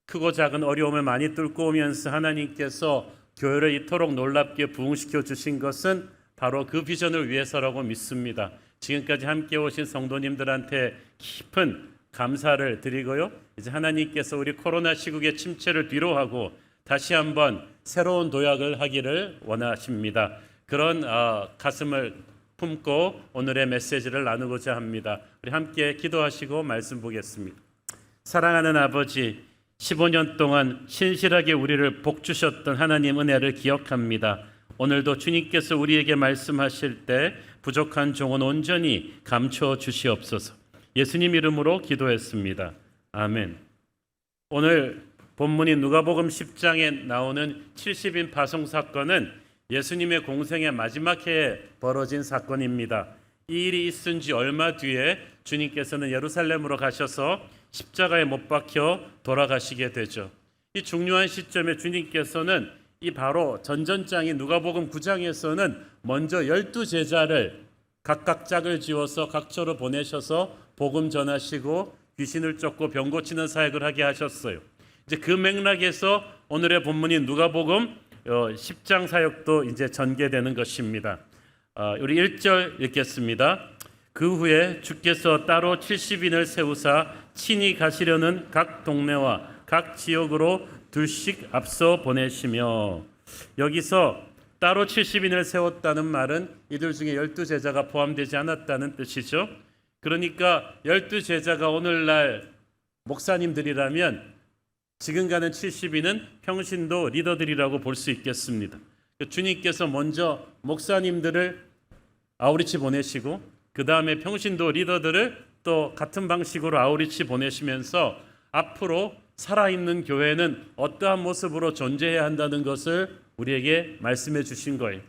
크고 작은 어려움을 많이 뚫고 오면서 하나님께서 교회를 이토록 놀랍게 부흥시켜 주신 것은 바로 그 비전을 위해서라고 믿습니다. 지금까지 함께 오신 성도님들한테 깊은 감사를 드리고요. 이제 하나님께서 우리 코로나 시국의 침체를 뒤로하고 다시 한번 새로운 도약을 하기를 원하십니다. 그런 가슴을 품고 오늘의 메시지를 나누고자 합니다. 우리 함께 기도하시고 말씀 보겠습니다. 사랑하는 아버지, 15년 동안 신실하게 우리를 복주셨던 하나님 은혜를 기억합니다. 오늘도 주님께서 우리에게 말씀하실 때 부족한 종은 온전히 감춰 주시옵소서. 예수님 이름으로 기도했습니다. 아멘. 오늘 본문인 누가복음 10장에 나오는 70인 파송 사건은 예수님의 공생의 마지막 해에 벌어진 사건입니다. 이 일이 있은 지 얼마 뒤에 주님께서는 예루살렘으로 가셔서 십자가에 못 박혀 돌아가시게 되죠. 이 중요한 시점에 주님께서는 이 바로 전전장인 누가복음 9장에서는 먼저 12제자를 각각 짝을 지어서 각처로 보내셔서 복음 전하시고 귀신을 쫓고 병 고치는 사역을 하게 하셨어요. 이제 그 맥락에서 오늘의 본문인 누가복음 10장 사역도 이제 전개되는 것입니다. 우리 1절 읽겠습니다. 그 후에 주께서 따로 70인을 세우사 친히 가시려는 각 동네와 각 지역으로 둘씩 앞서 보내시며, 여기서 따로 70인을 세웠다는 말은 이들 중에 12제자가 포함되지 않았다는 뜻이죠. 그러니까 12제자가 오늘날 목사님들이라면 지금 가는 70인은 평신도 리더들이라고 볼 수 있겠습니다. 주님께서 먼저 목사님들을 아우리치 보내시고 그 다음에 평신도 리더들을 또 같은 방식으로 아우리치 보내시면서 앞으로 살아있는 교회는 어떠한 모습으로 존재해야 한다는 것을 우리에게 말씀해 주신 거예요.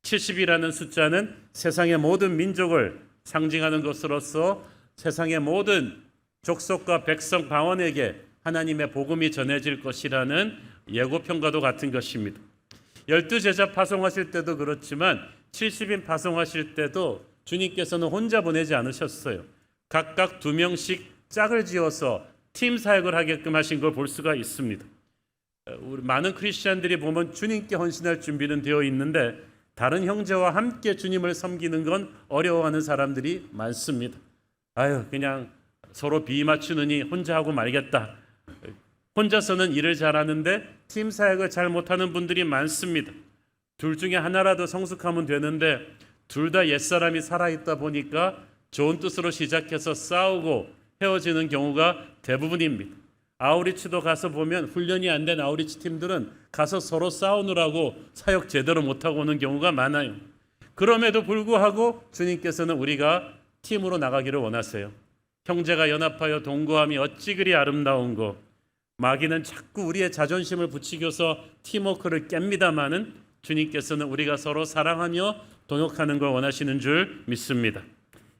70이라는 숫자는 세상의 모든 민족을 상징하는 것으로서 세상의 모든 족속과 백성 방언에게 하나님의 복음이 전해질 것이라는 예고편과도 같은 것입니다. 12제자 파송하실 때도 그렇지만 70인 파송하실 때도 주님께서는 혼자 보내지 않으셨어요. 각각 2명씩 짝을 지어서 팀 사역을 하게끔 하신 걸 볼 수가 있습니다. 우리 많은 크리스천들이 보면 주님께 헌신할 준비는 되어 있는데 다른 형제와 함께 주님을 섬기는 건 어려워하는 사람들이 많습니다. 그냥 서로 비 맞추느니 혼자 하고 말겠다. 혼자서는 일을 잘하는데 팀 사역을 잘 못하는 분들이 많습니다. 둘 중에 하나라도 성숙하면 되는데 둘 다 옛사람이 살아있다 보니까 좋은 뜻으로 시작해서 싸우고 헤어지는 경우가 대부분입니다. 아우리치도 가서 보면 훈련이 안 된 아우리치 팀들은 가서 서로 싸우느라고 사역 제대로 못하고 오는 경우가 많아요. 그럼에도 불구하고 주님께서는 우리가 팀으로 나가기를 원하세요. 형제가 연합하여 동거함이 어찌 그리 아름다운고. 마귀는 자꾸 우리의 자존심을 부추겨서 팀워크를 깹니다마는 주님께서는 우리가 서로 사랑하며 동역하는 걸 원하시는 줄 믿습니다.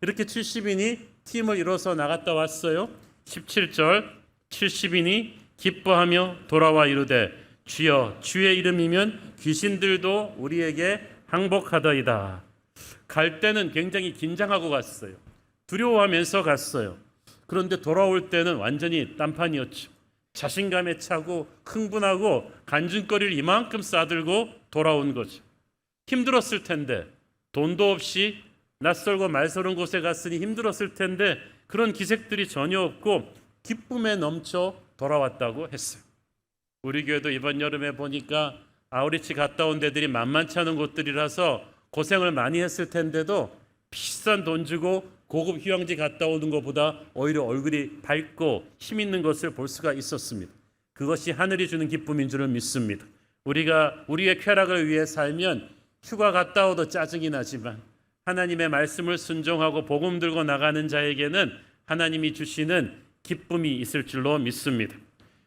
이렇게 70인이 팀을 이뤄서 나갔다 왔어요. 17절 70인이 기뻐하며 돌아와 이르되 주여 주의 이름이면 귀신들도 우리에게 항복하더이다. 갈 때는 굉장히 긴장하고 갔어요. 두려워하면서 갔어요. 그런데 돌아올 때는 완전히 딴판이었죠. 자신감에 차고 흥분하고 간증거리를 이만큼 싸들고 돌아온 거죠. 힘들었을 텐데 돈도 없이 낯설고 말서른 곳에 갔으니 힘들었을 텐데 그런 기색들이 전혀 없고 기쁨에 넘쳐 돌아왔다고 했어요. 우리 교회도 이번 여름에 보니까 아우리치 갔다 온 데들이 만만치 않은 곳들이라서 고생을 많이 했을 텐데도 비싼 돈 주고 고급 휴양지 갔다 오는 것보다 오히려 얼굴이 밝고 힘 있는 것을 볼 수가 있었습니다. 그것이 하늘이 주는 기쁨인 줄을 믿습니다. 우리가 우리의 쾌락을 위해 살면 휴가 갔다 오도 짜증이 나지만 하나님의 말씀을 순종하고 복음 들고 나가는 자에게는 하나님이 주시는 기쁨이 있을 줄로 믿습니다.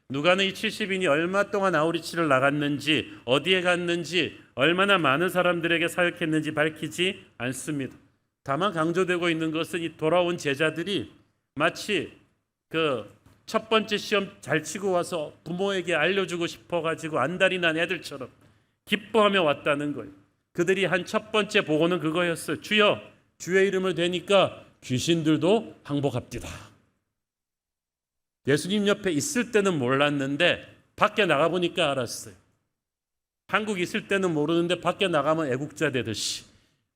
누가는 이 70인이 얼마 동안 아우리치를 나갔는지 어디에 갔는지 얼마나 많은 사람들에게 사역했는지 밝히지 않습니다. 다만 강조되고 있는 것은 이 돌아온 제자들이 마치 그 첫 번째 시험 잘 치고 와서 부모에게 알려주고 싶어가지고 안달이 난 애들처럼 기뻐하며 왔다는 거예요. 그들이 한 첫 번째 보고는 그거였어요. 주여 주의 이름을 대니까 귀신들도 항복합디다. 예수님 옆에 있을 때는 몰랐는데 밖에 나가보니까 알았어요. 한국 있을 때는 모르는데 밖에 나가면 애국자 되듯이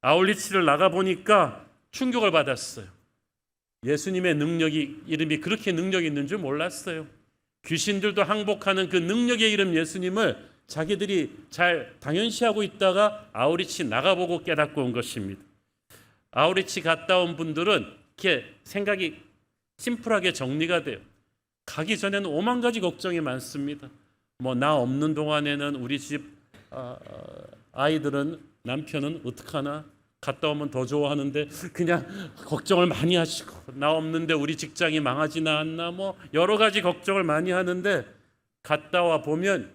아울리치를 나가보니까 충격을 받았어요. 예수님의 능력이 이름이 그렇게 능력이 있는 줄 몰랐어요. 귀신들도 항복하는 그 능력의 이름 예수님을 자기들이 잘 당연시하고 있다가 아우리치 나가보고 깨닫고 온 것입니다. 아우리치 갔다 온 분들은 이렇게 생각이 심플하게 정리가 돼요. 가기 전에는 5만 가지 걱정이 많습니다. 뭐 나 없는 동안에는 우리 집 아이들은 남편은 어떡하나? 갔다 오면 더 좋아하는데 그냥 걱정을 많이 하시고 나 없는데 우리 직장이 망하지나 않나 뭐 여러 가지 걱정을 많이 하는데 갔다 와 보면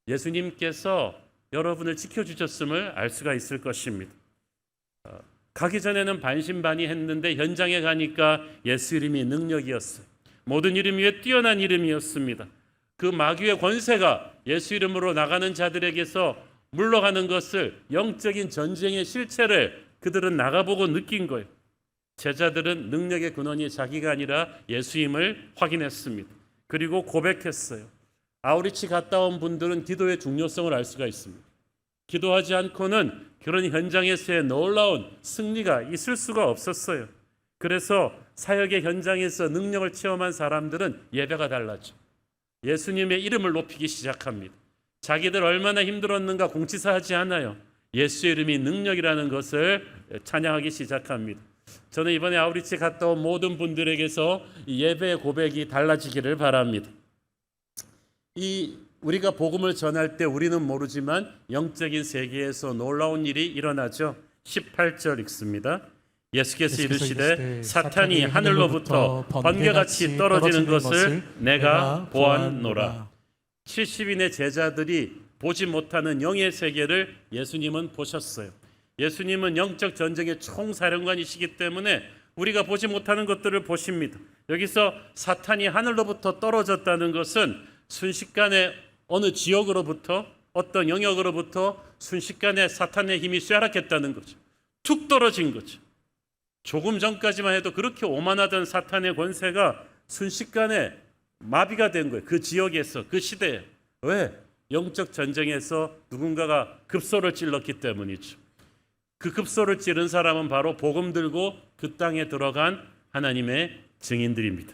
예수님께서 여러분을 지켜주셨음을 알 수가 있을 것입니다. 가기 전에는 반신반의했는데 현장에 가니까 예수 이름이 능력이었어요. 모든 이름 위에 뛰어난 이름이었습니다. 그 마귀의 권세가 예수 이름으로 나가는 자들에게서 물러가는 것을 영적인 전쟁의 실체를 그들은 나가보고 느낀 거예요. 제자들은 능력의 근원이 자기가 아니라 예수임을 확인했습니다. 그리고 고백했어요. 아우리치 갔다 온 분들은 기도의 중요성을 알 수가 있습니다. 기도하지 않고는 그런 현장에서의 놀라운 승리가 있을 수가 없었어요. 그래서 사역의 현장에서 능력을 체험한 사람들은 예배가 달라져. 예수님의 이름을 높이기 시작합니다. 자기들 얼마나 힘들었는가 공치사하지 않아요. 예수의 이름이 능력이라는 것을 찬양하기 시작합니다. 저는 이번에 아우리치 갔다 온 모든 분들에게서 예배의 고백이 달라지기를 바랍니다. 우리가 복음을 전할 때 우리는 모르지만 영적인 세계에서 놀라운 일이 일어나죠. 18절 읽습니다. 예수께서 이르시되 사탄이 하늘로부터 번개같이 떨어지는 것을 내가 보았노라. 70인의 제자들이 보지 못하는 영의 세계를 예수님은 보셨어요. 예수님은 영적 전쟁의 총사령관이시기 때문에 우리가 보지 못하는 것들을 보십니다. 여기서 사탄이 하늘로부터 떨어졌다는 것은 순식간에 어느 지역으로부터 어떤 영역으로부터 순식간에 사탄의 힘이 쇠락했다는 거죠. 툭 떨어진 거죠. 조금 전까지만 해도 그렇게 오만하던 사탄의 권세가 순식간에 마비가 된 거예요. 그 지역에서, 그 시대에. 왜? 영적 전쟁에서 누군가가 급소를 찔렀기 때문이죠. 그 급소를 찌른 사람은 바로 복음 들고 그 땅에 들어간 하나님의 증인들입니다.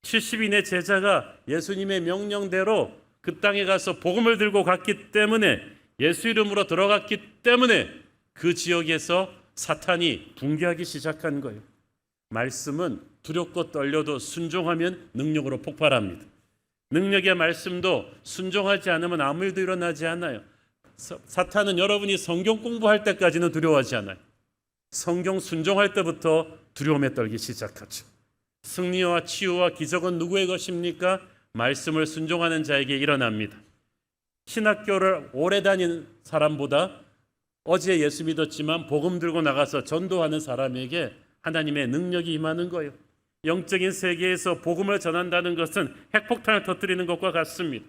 70인의 제자가 예수님의 명령대로 그 땅에 가서 복음을 들고 갔기 때문에, 예수 이름으로 들어갔기 때문에 그 지역에서 사탄이 붕괴하기 시작한 거예요. 말씀은 두렵고 떨려도 순종하면 능력으로 폭발합니다. 능력의 말씀도 순종하지 않으면 아무 일도 일어나지 않아요. 사탄은 여러분이 성경 공부할 때까지는 두려워하지 않아요. 성경 순종할 때부터 두려움에 떨기 시작하죠. 승리와 치유와 기적은 누구의 것입니까? 말씀을 순종하는 자에게 일어납니다. 신학교를 오래 다닌 사람보다 어제 예수 믿었지만 복음 들고 나가서 전도하는 사람에게 하나님의 능력이 임하는 거예요. 영적인 세계에서 복음을 전한다는 것은 핵폭탄을 터뜨리는 것과 같습니다.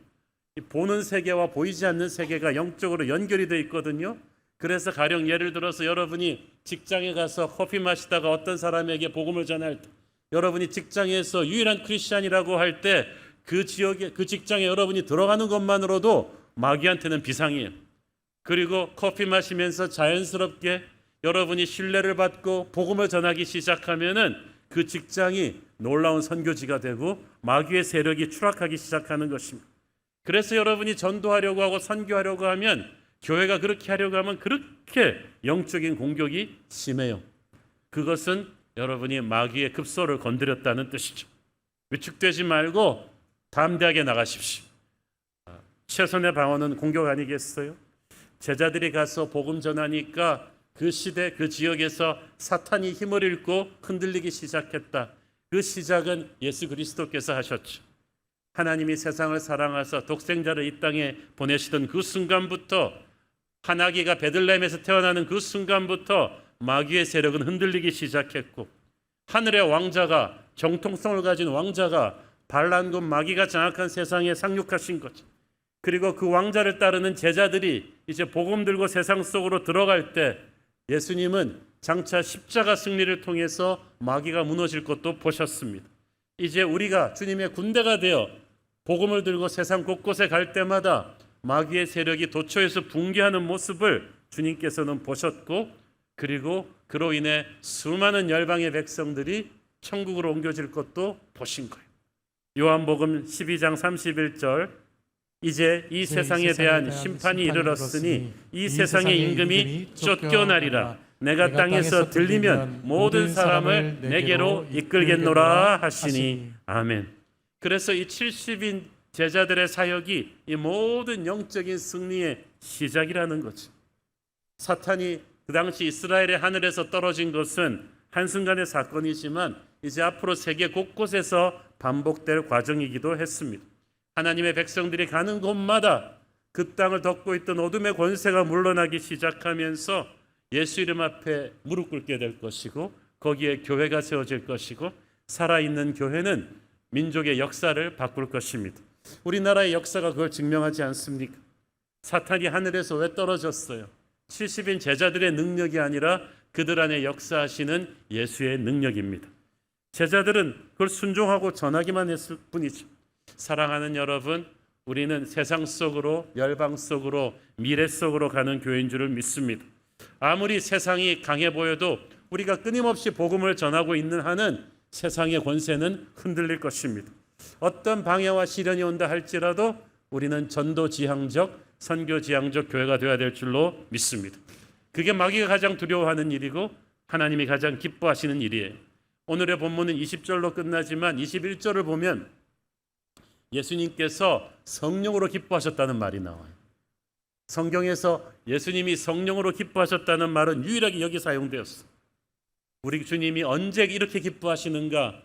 보는 세계와 보이지 않는 세계가 영적으로 연결이 되어 있거든요. 그래서 가령 예를 들어서 여러분이 직장에 가서 커피 마시다가 어떤 사람에게 복음을 전할 때, 여러분이 직장에서 유일한 크리스찬이라고 할 때 그 지역에, 그 직장에 여러분이 들어가는 것만으로도 마귀한테는 비상이에요. 그리고 커피 마시면서 자연스럽게 여러분이 신뢰를 받고 복음을 전하기 시작하면은 그 직장이 놀라운 선교지가 되고 마귀의 세력이 추락하기 시작하는 것입니다. 그래서 여러분이 전도하려고 하고 선교하려고 하면, 교회가 그렇게 하려고 하면 그렇게 영적인 공격이 심해요. 그것은 여러분이 마귀의 급소를 건드렸다는 뜻이죠. 위축되지 말고 담대하게 나가십시오. 최선의 방어는 공격 아니겠어요? 제자들이 가서 복음 전하니까 그 시대 그 지역에서 사탄이 힘을 잃고 흔들리기 시작했다. 그 시작은 예수 그리스도께서 하셨죠. 하나님이 세상을 사랑하사 독생자를 이 땅에 보내시던 그 순간부터, 한 아기가 베들레헴에서 태어나는 그 순간부터 마귀의 세력은 흔들리기 시작했고, 하늘의 왕자가, 정통성을 가진 왕자가 반란군 마귀가 장악한 세상에 상륙하신 거죠. 그리고 그 왕자를 따르는 제자들이 이제 복음 들고 세상 속으로 들어갈 때, 예수님은 장차 십자가 승리를 통해서 마귀가 무너질 것도 보셨습니다. 이제 우리가 주님의 군대가 되어 복음을 들고 세상 곳곳에 갈 때마다 마귀의 세력이 도처에서 붕괴하는 모습을 주님께서는 보셨고, 그리고 그로 인해 수많은 열방의 백성들이 천국으로 옮겨질 것도 보신 거예요. 요한복음 12장 31절, 이제 이 세상에 대한 심판이 이르렀으니 이 세상의 임금이 쫓겨나리라. 내가 땅에서 들리면 모든 사람을 내게로 이끌겠노라 하시니. 아멘. 그래서 이 70인 제자들의 사역이 이 모든 영적인 승리의 시작이라는 거죠. 사탄이 그 당시 이스라엘의 하늘에서 떨어진 것은 한순간의 사건이지만 이제 앞으로 세계 곳곳에서 반복될 과정이기도 했습니다. 하나님의 백성들이 가는 곳마다 그 땅을 덮고 있던 어둠의 권세가 물러나기 시작하면서 예수 이름 앞에 무릎 꿇게 될 것이고, 거기에 교회가 세워질 것이고, 살아있는 교회는 민족의 역사를 바꿀 것입니다. 우리나라의 역사가 그걸 증명하지 않습니까? 사탄이 하늘에서 왜 떨어졌어요? 70인 제자들의 능력이 아니라 그들 안에 역사하시는 예수의 능력입니다. 제자들은 그걸 순종하고 전하기만 했을 뿐이죠. 사랑하는 여러분, 우리는 세상 속으로, 열방 속으로, 미래 속으로 가는 교회인 줄을 믿습니다. 아무리 세상이 강해 보여도 우리가 끊임없이 복음을 전하고 있는 한은 세상의 권세는 흔들릴 것입니다. 어떤 방해와 시련이 온다 할지라도 우리는 전도지향적, 선교지향적 교회가 되어야 될 줄로 믿습니다. 그게 마귀가 가장 두려워하는 일이고 하나님이 가장 기뻐하시는 일이에요. 오늘의 본문은 20절로 끝나지만 21절을 보면 예수님께서 성령으로 기뻐하셨다는 말이 나와요. 성경에서 예수님이 성령으로 기뻐하셨다는 말은 유일하게 여기 사용되었어요. 우리 주님이 언제 이렇게 기뻐하시는가?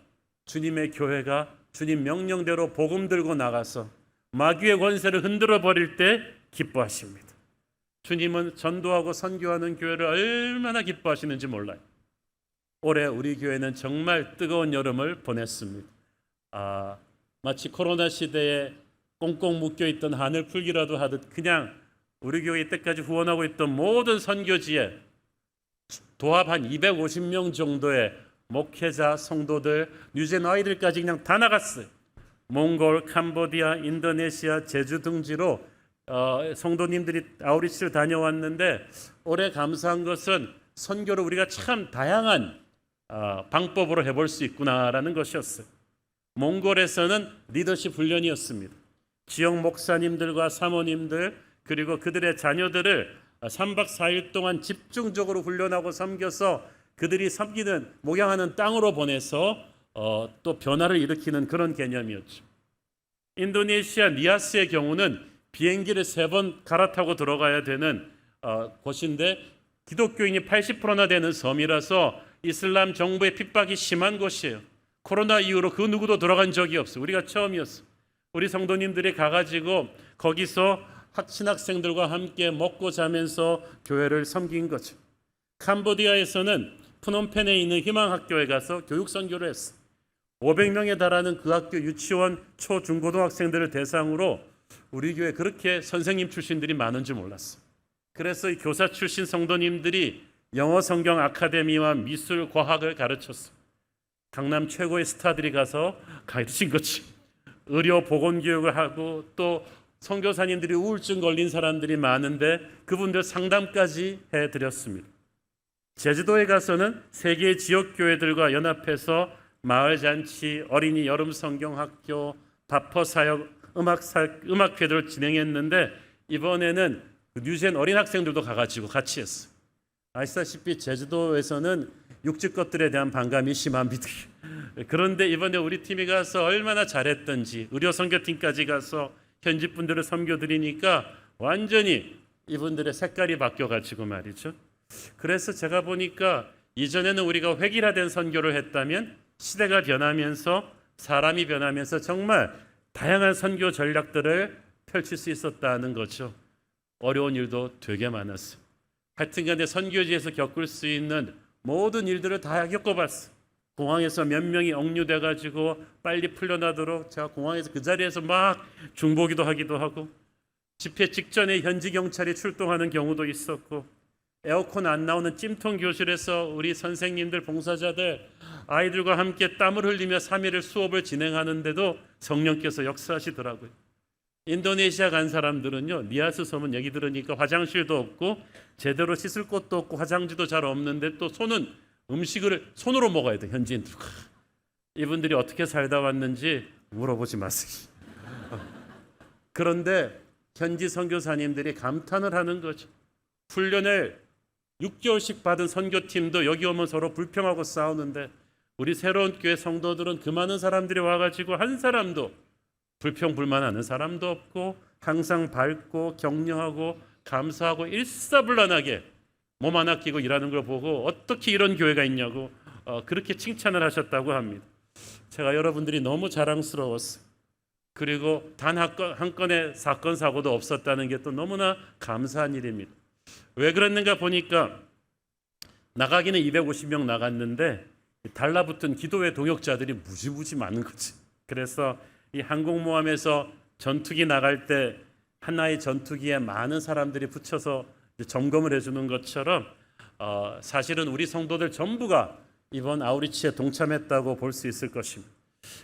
주님의 교회가 주님 명령대로 복음 들고 나가서 마귀의 권세를 흔들어 버릴 때 기뻐하십니다. 주님은 전도하고 선교하는 교회를 얼마나 기뻐하시는지 몰라요. 올해 우리 교회는 정말 뜨거운 여름을 보냈습니다. 마치 코로나 시대에 꽁꽁 묶여있던 하늘 풀기라도 하듯 그냥 우리 교회 이때까지 후원하고 있던 모든 선교지에 도합 한 250명 정도의 목회자, 성도들, 뉴젠 아이들까지 그냥 다 나갔어요. 몽골, 캄보디아, 인도네시아, 제주 등지로 성도님들이 아우리치를 다녀왔는데 올해 감사한 것은 선교를 우리가 참 다양한 방법으로 해볼 수 있구나라는 것이었어요. 몽골에서는 리더십 훈련이었습니다. 지역 목사님들과 사모님들 그리고 그들의 자녀들을 3박 4일 동안 집중적으로 훈련하고 섬겨서 그들이 섬기는 목양하는 땅으로 보내서 또 변화를 일으키는 그런 개념이었죠. 인도네시아 니아스의 경우는 비행기를 3번 갈아타고 들어가야 되는 곳인데 기독교인이 80%나 되는 섬이라서 이슬람 정부의 핍박이 심한 곳이에요. 코로나 이후로 그 누구도 들어간 적이 없어요. 우리가 처음이었어. 우리 성도님들이 가가지고 거기서 신학생들과 함께 먹고 자면서 교회를 섬긴 거죠. 캄보디아에서는 프놈펜에 있는 희망학교에 가서 교육 선교를 했어. 500명에 달하는 그 학교 유치원 초, 중, 고등학생들을 대상으로 우리 교회 그렇게 선생님 출신들이 많은 줄 몰랐어. 그래서 이 교사 출신 성도님들이 영어 성경 아카데미와 미술, 과학을 가르쳤어. 강남 최고의 스타들이 가서 가르친 거지. 의료 보건 교육을 하고 또 선교사님들이 우울증 걸린 사람들이 많은데 그분들 상담까지 해드렸습니다. 제주도에 가서는 세계 지역 교회들과 연합해서 마을 잔치, 어린이 여름 성경학교, 바퍼 사역, 음악회를 진행했는데 이번에는 뉴젠 어린 학생들도 가가지고 같이 했어요. 아시다시피 제주도에서는 육지 것들에 대한 반감이 심합니다. 그런데 이번에 우리 팀이 가서 얼마나 잘했던지 의료 선교팀까지 가서 현지 분들을 섬겨드리니까 완전히 이분들의 색깔이 바뀌어가지고 말이죠. 그래서 제가 보니까 이전에는 우리가 획일화된 선교를 했다면 시대가 변하면서 사람이 변하면서 정말 다양한 선교 전략들을 펼칠 수 있었다는 거죠. 어려운 일도 되게 많았어요. 하여튼간에 선교지에서 겪을 수 있는 모든 일들을 다 겪어봤어요. 공항에서 몇 명이 억류돼가지고 빨리 풀려나도록 제가 공항에서 그 자리에서 막 중보기도 하기도 하고 집회 직전에 현지 경찰이 출동하는 경우도 있었고 에어컨 안 나오는 찜통 교실에서 우리 선생님들, 봉사자들 아이들과 함께 땀을 흘리며 3일을 수업을 진행하는데도 성령께서 역사하시더라고요. 인도네시아 간 사람들은요, 니아스 섬은 얘기 들으니까 화장실도 없고 제대로 씻을 곳도 없고 화장지도 잘 없는데 또 음식을 손으로 먹어야 돼. 현지인들. 이분들이 어떻게 살다 왔는지 물어보지 마세요. 그런데 현지 선교사님들이 감탄을 하는 거죠. 훈련을 6개월씩 받은 선교팀도 여기 오면 서로 불평하고 싸우는데 우리 새로운 교회 성도들은 그 많은 사람들이 와가지고 한 사람도 불평불만하는 사람도 없고 항상 밝고 격려하고 감사하고 일사불란하게 몸 하나 끼고 일하는 걸 보고 어떻게 이런 교회가 있냐고 그렇게 칭찬을 하셨다고 합니다. 제가 여러분들이 너무 자랑스러웠어요. 그리고 단 한 건의 사건 사고도 없었다는 게 또 너무나 감사한 일입니다. 왜 그랬는가 보니까 나가기는 250명 나갔는데 달라붙은 기도회 동역자들이 무지무지 많은 거지. 그래서 이 항공모함에서 전투기 나갈 때 하나의 전투기에 많은 사람들이 붙여서 점검을 해주는 것처럼 사실은 우리 성도들 전부가 이번 아우리치에 동참했다고 볼 수 있을 것입니다.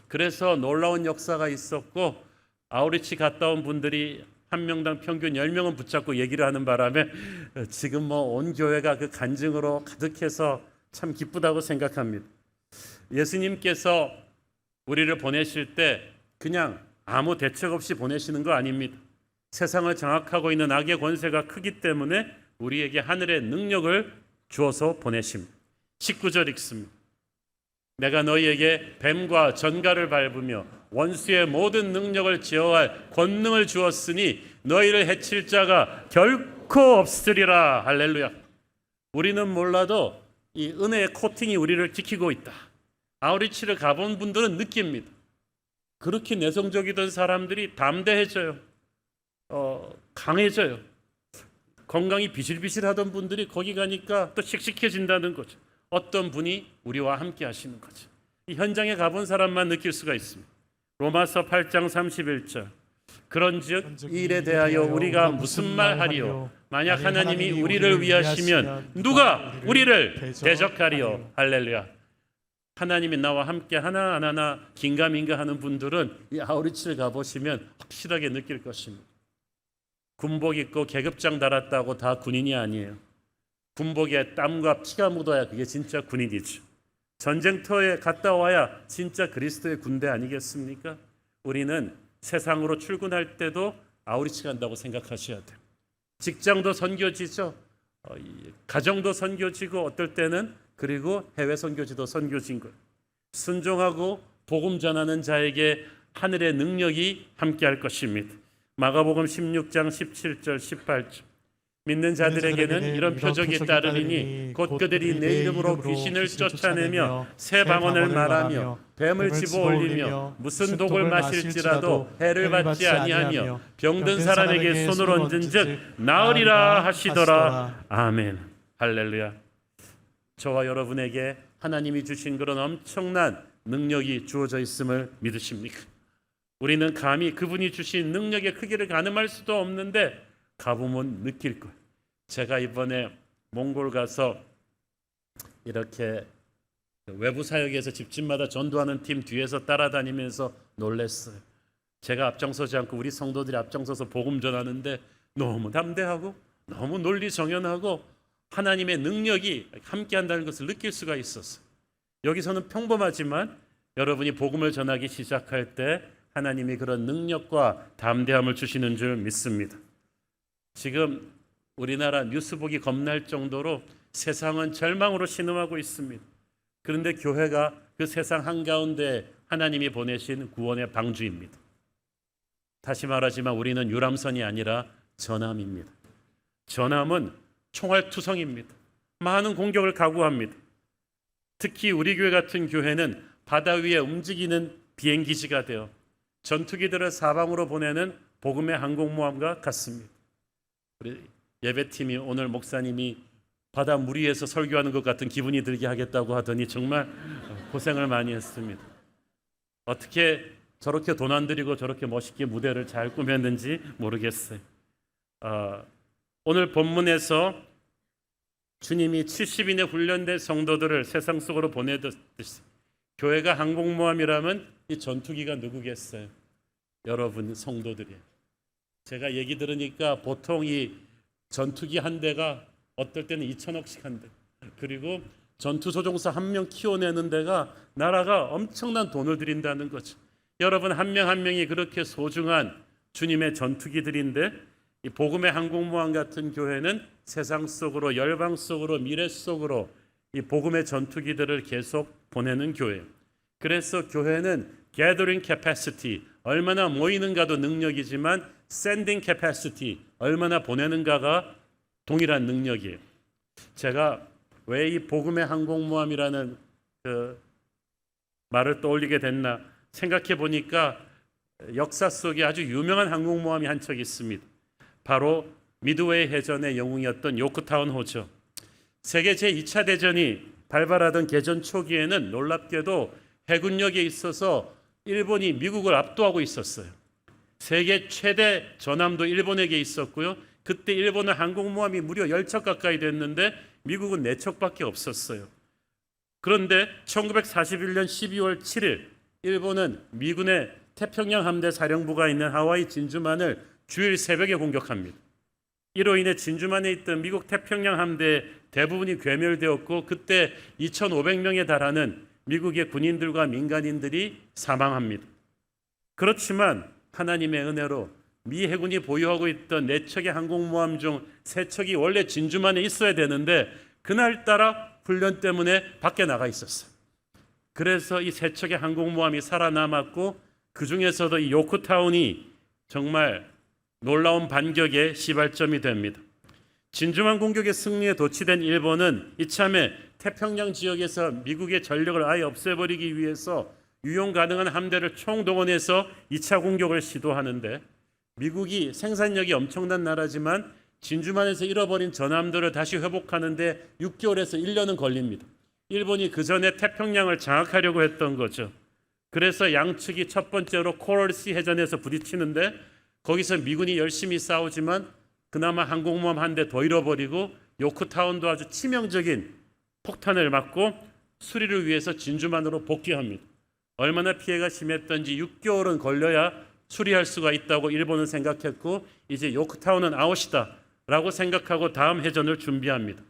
그래서 놀라운 역사가 있었고 아우리치 갔다 온 분들이 한 명당 평균 10명은 붙잡고 얘기를 하는 바람에 지금 온 교회가 그 간증으로 가득해서 참 기쁘다고 생각합니다. 예수님께서 우리를 보내실 때 그냥 아무 대책 없이 보내시는 거 아닙니다. 세상을 장악하고 있는 악의 권세가 크기 때문에 우리에게 하늘의 능력을 주어서 보내십니다. 19절 읽습니다. 내가 너희에게 뱀과 전갈을 밟으며 원수의 모든 능력을 제어할 권능을 주었으니 너희를 해칠 자가 결코 없으리라. 할렐루야. 우리는 몰라도 이 은혜의 코팅이 우리를 지키고 있다. 아우리치를 가본 분들은 느낍니다. 그렇게 내성적이던 사람들이 담대해져요. 강해져요. 건강이 비실비실하던 분들이 거기 가니까 또 씩씩해진다는 거죠. 어떤 분이 우리와 함께 하시는 거죠. 이 현장에 가본 사람만 느낄 수가 있습니다. 로마서 8장 31절. 그런즉 이 일에 대하여 우리가 무슨 말 하리요? 만약 하나님이 우리를 위하시면 누가 우리를 대적하리요? 할렐루야. 하나님이 나와 함께 하나하나 긴가민가 하는 분들은 이 아우리치를 가보시면 확실하게 느낄 것입니다. 군복 입고 계급장 달았다고 다 군인이 아니에요. 군복에 땀과 피가 묻어야 그게 진짜 군인이죠. 전쟁터에 갔다 와야 진짜 그리스도의 군대 아니겠습니까? 우리는 세상으로 출근할 때도 아우리치 간다고 생각하셔야 돼요. 직장도 선교지죠. 가정도 선교지고 어떨 때는 그리고 해외 선교지도 선교지인 거예요. 순종하고 복음 전하는 자에게 하늘의 능력이 함께할 것입니다. 마가복음 16장 17절 18절 믿는 자들에게는 이런 표적이 따르리니 곧 그들이 내 이름으로 귀신을 쫓아내며 새 방언을 말하며 뱀을 집어올리며 무슨 독을 마실지라도 해를 받지 아니하며 병든 사람에게 손을 얹은즉 나으리라 하시더라. 아멘. 할렐루야. 저와 여러분에게 하나님이 주신 그런 엄청난 능력이 주어져 있음을 믿으십니까? 우리는 감히 그분이 주신 능력의 크기를 가늠할 수도 없는데 가보면 느낄 거예요. 제가 이번에 몽골 가서 이렇게 외부 사역에서 집집마다 전도하는 팀 뒤에서 따라다니면서 놀랐어요. 제가 앞장서지 않고 우리 성도들이 앞장서서 복음 전하는데 너무 담대하고 너무 논리정연하고 하나님의 능력이 함께한다는 것을 느낄 수가 있었어요. 여기서는 평범하지만 여러분이 복음을 전하기 시작할 때 하나님이 그런 능력과 담대함을 주시는 줄 믿습니다. 지금 우리나라 뉴스 보기 겁날 정도로 세상은 절망으로 신음하고 있습니다. 그런데 교회가 그 세상 한가운데 하나님이 보내신 구원의 방주입니다. 다시 말하지만 우리는 유람선이 아니라 전함입니다. 전함은 총알투성입니다. 많은 공격을 각오합니다. 특히 우리 교회 같은 교회는 바다 위에 움직이는 비행기지가 되어 전투기들을 사방으로 보내는 복음의 항공모함과 같습니다. 우리 예배팀이 오늘 목사님이 바다 물 위에서 설교하는 것 같은 기분이 들게 하겠다고 하더니 정말 고생을 많이 했습니다. 어떻게 저렇게 돈 안 들이고 저렇게 멋있게 무대를 잘 꾸몄는지 모르겠어요. 오늘 본문에서 주님이 70인의 훈련된 성도들을 세상 속으로 보내듯이 교회가 항공모함이라면 이 전투기가 누구겠어요? 여러분 성도들이에요. 제가 얘기 들으니까 보통 이 전투기 한 대가 어떨 때는 2천억씩 한대. 그리고 전투조종사 한 명 키워내는 데가 나라가 엄청난 돈을 들인다는 거죠. 여러분 한 명 한 명이 그렇게 소중한 주님의 전투기들인데 이 복음의 항공모함 같은 교회는 세상 속으로 열방 속으로 미래 속으로 이 복음의 전투기들을 계속 보내는 교회예요. 그래서 교회는 gathering capacity 얼마나 모이는가도 능력이지만 sending capacity 얼마나 보내는가가 동일한 능력이에요. 제가 왜 이 복음의 항공모함이라는 그 말을 떠올리게 됐나 생각해 보니까 역사 속에 아주 유명한 항공모함이 한 척 있습니다. 바로 미드웨이 해전의 영웅이었던 요크타운 호죠. 세계 제2차 대전이 발발하던 개전 초기에는 놀랍게도 해군력에 있어서 일본이 미국을 압도하고 있었어요. 세계 최대 전함도 일본에게 있었고요. 그때 일본은 항공모함이 무려 10척 가까이 됐는데 미국은 4척밖에 없었어요. 그런데 1941년 12월 7일 일본은 미군의 태평양 함대 사령부가 있는 하와이 진주만을 주일 새벽에 공격합니다. 이로 인해 진주만에 있던 미국 태평양 함대 대부분이 괴멸되었고 그때 2,500명에 달하는 미국의 군인들과 민간인들이 사망합니다. 그렇지만 하나님의 은혜로 미 해군이 보유하고 있던 4척의 항공모함 중 3척이 원래 진주만에 있어야 되는데 그날따라 훈련 때문에 밖에 나가 있었어요. 그래서 이 3척의 항공모함이 살아남았고 그 중에서도 이 요크타운이 정말 놀라운 반격의 시발점이 됩니다. 진주만 공격의 승리에 도취된 일본은 이참에 태평양 지역에서 미국의 전력을 아예 없애버리기 위해서 유용 가능한 함대를 총동원해서 2차 공격을 시도하는데 미국이 생산력이 엄청난 나라지만 진주만에서 잃어버린 전함들을 다시 회복하는데 6개월에서 1년은 걸립니다. 일본이 그 전에 태평양을 장악하려고 했던 거죠. 그래서 양측이 첫 번째로 코럴시 해전에서 부딪히는데 거기서 미군이 열심히 싸우지만 그나마 항공모함 한 대 더 잃어버리고 요크타운도 아주 치명적인 폭탄을 맞고 수리를 위해서 진주만으로 복귀합니다. 얼마나 피해가 심했던지 6개월은 걸려야 수리할 수가 있다고 일본은 생각했고 이제 요크타운은 아웃이다 라고 생각하고 다음 해전을 준비합니다.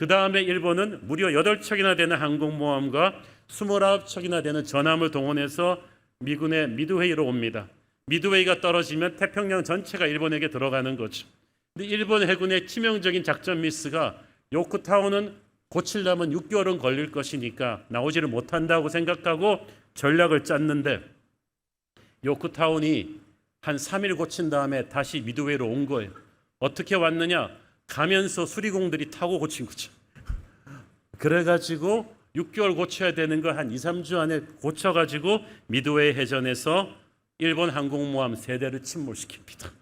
그 다음에 일본은 무려 8척이나 되는 항공모함과 29척이나 되는 전함을 동원해서 미군의 미드웨이로 옵니다. 미드웨이가 떨어지면 태평양 전체가 일본에게 들어가는 거죠. 근데 일본 해군의 치명적인 작전 미스가 요크타운은 고치려면 6개월은 걸릴 것이니까 나오지를 못한다고 생각하고 전략을 짰는데 요크타운이 한 3일 고친 다음에 다시 미드웨이로 온 거예요. 어떻게 왔느냐? 가면서 수리공들이 타고 고친 거죠. 그래가지고 6개월 고쳐야 되는 거 한 2, 3주 안에 고쳐가지고 미드웨이 해전에서 일본 항공모함 3대를 침몰시킵니다.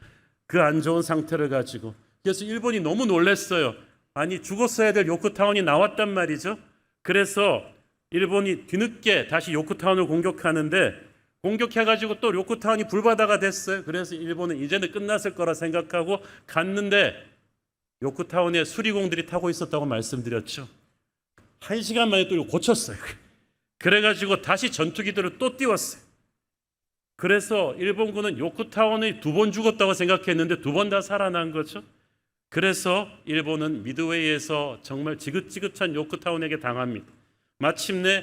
그 안 좋은 상태를 가지고. 그래서 일본이 너무 놀랐어요. 아니 죽었어야 될 요크타운이 나왔단 말이죠. 그래서 일본이 뒤늦게 다시 요크타운을 공격하는데 공격해가지고 또 요크타운이 불바다가 됐어요. 그래서 일본은 이제는 끝났을 거라 생각하고 갔는데 요크타운에 수리공들이 타고 있었다고 말씀드렸죠. 1시간 만에 또 고쳤어요. 그래가지고 다시 전투기들을 또 띄웠어요. 그래서 일본군은 요크타운이 2번 죽었다고 생각했는데 2번 다 살아난 거죠. 그래서 일본은 미드웨이에서 정말 지긋지긋한 요크타운에게 당합니다. 마침내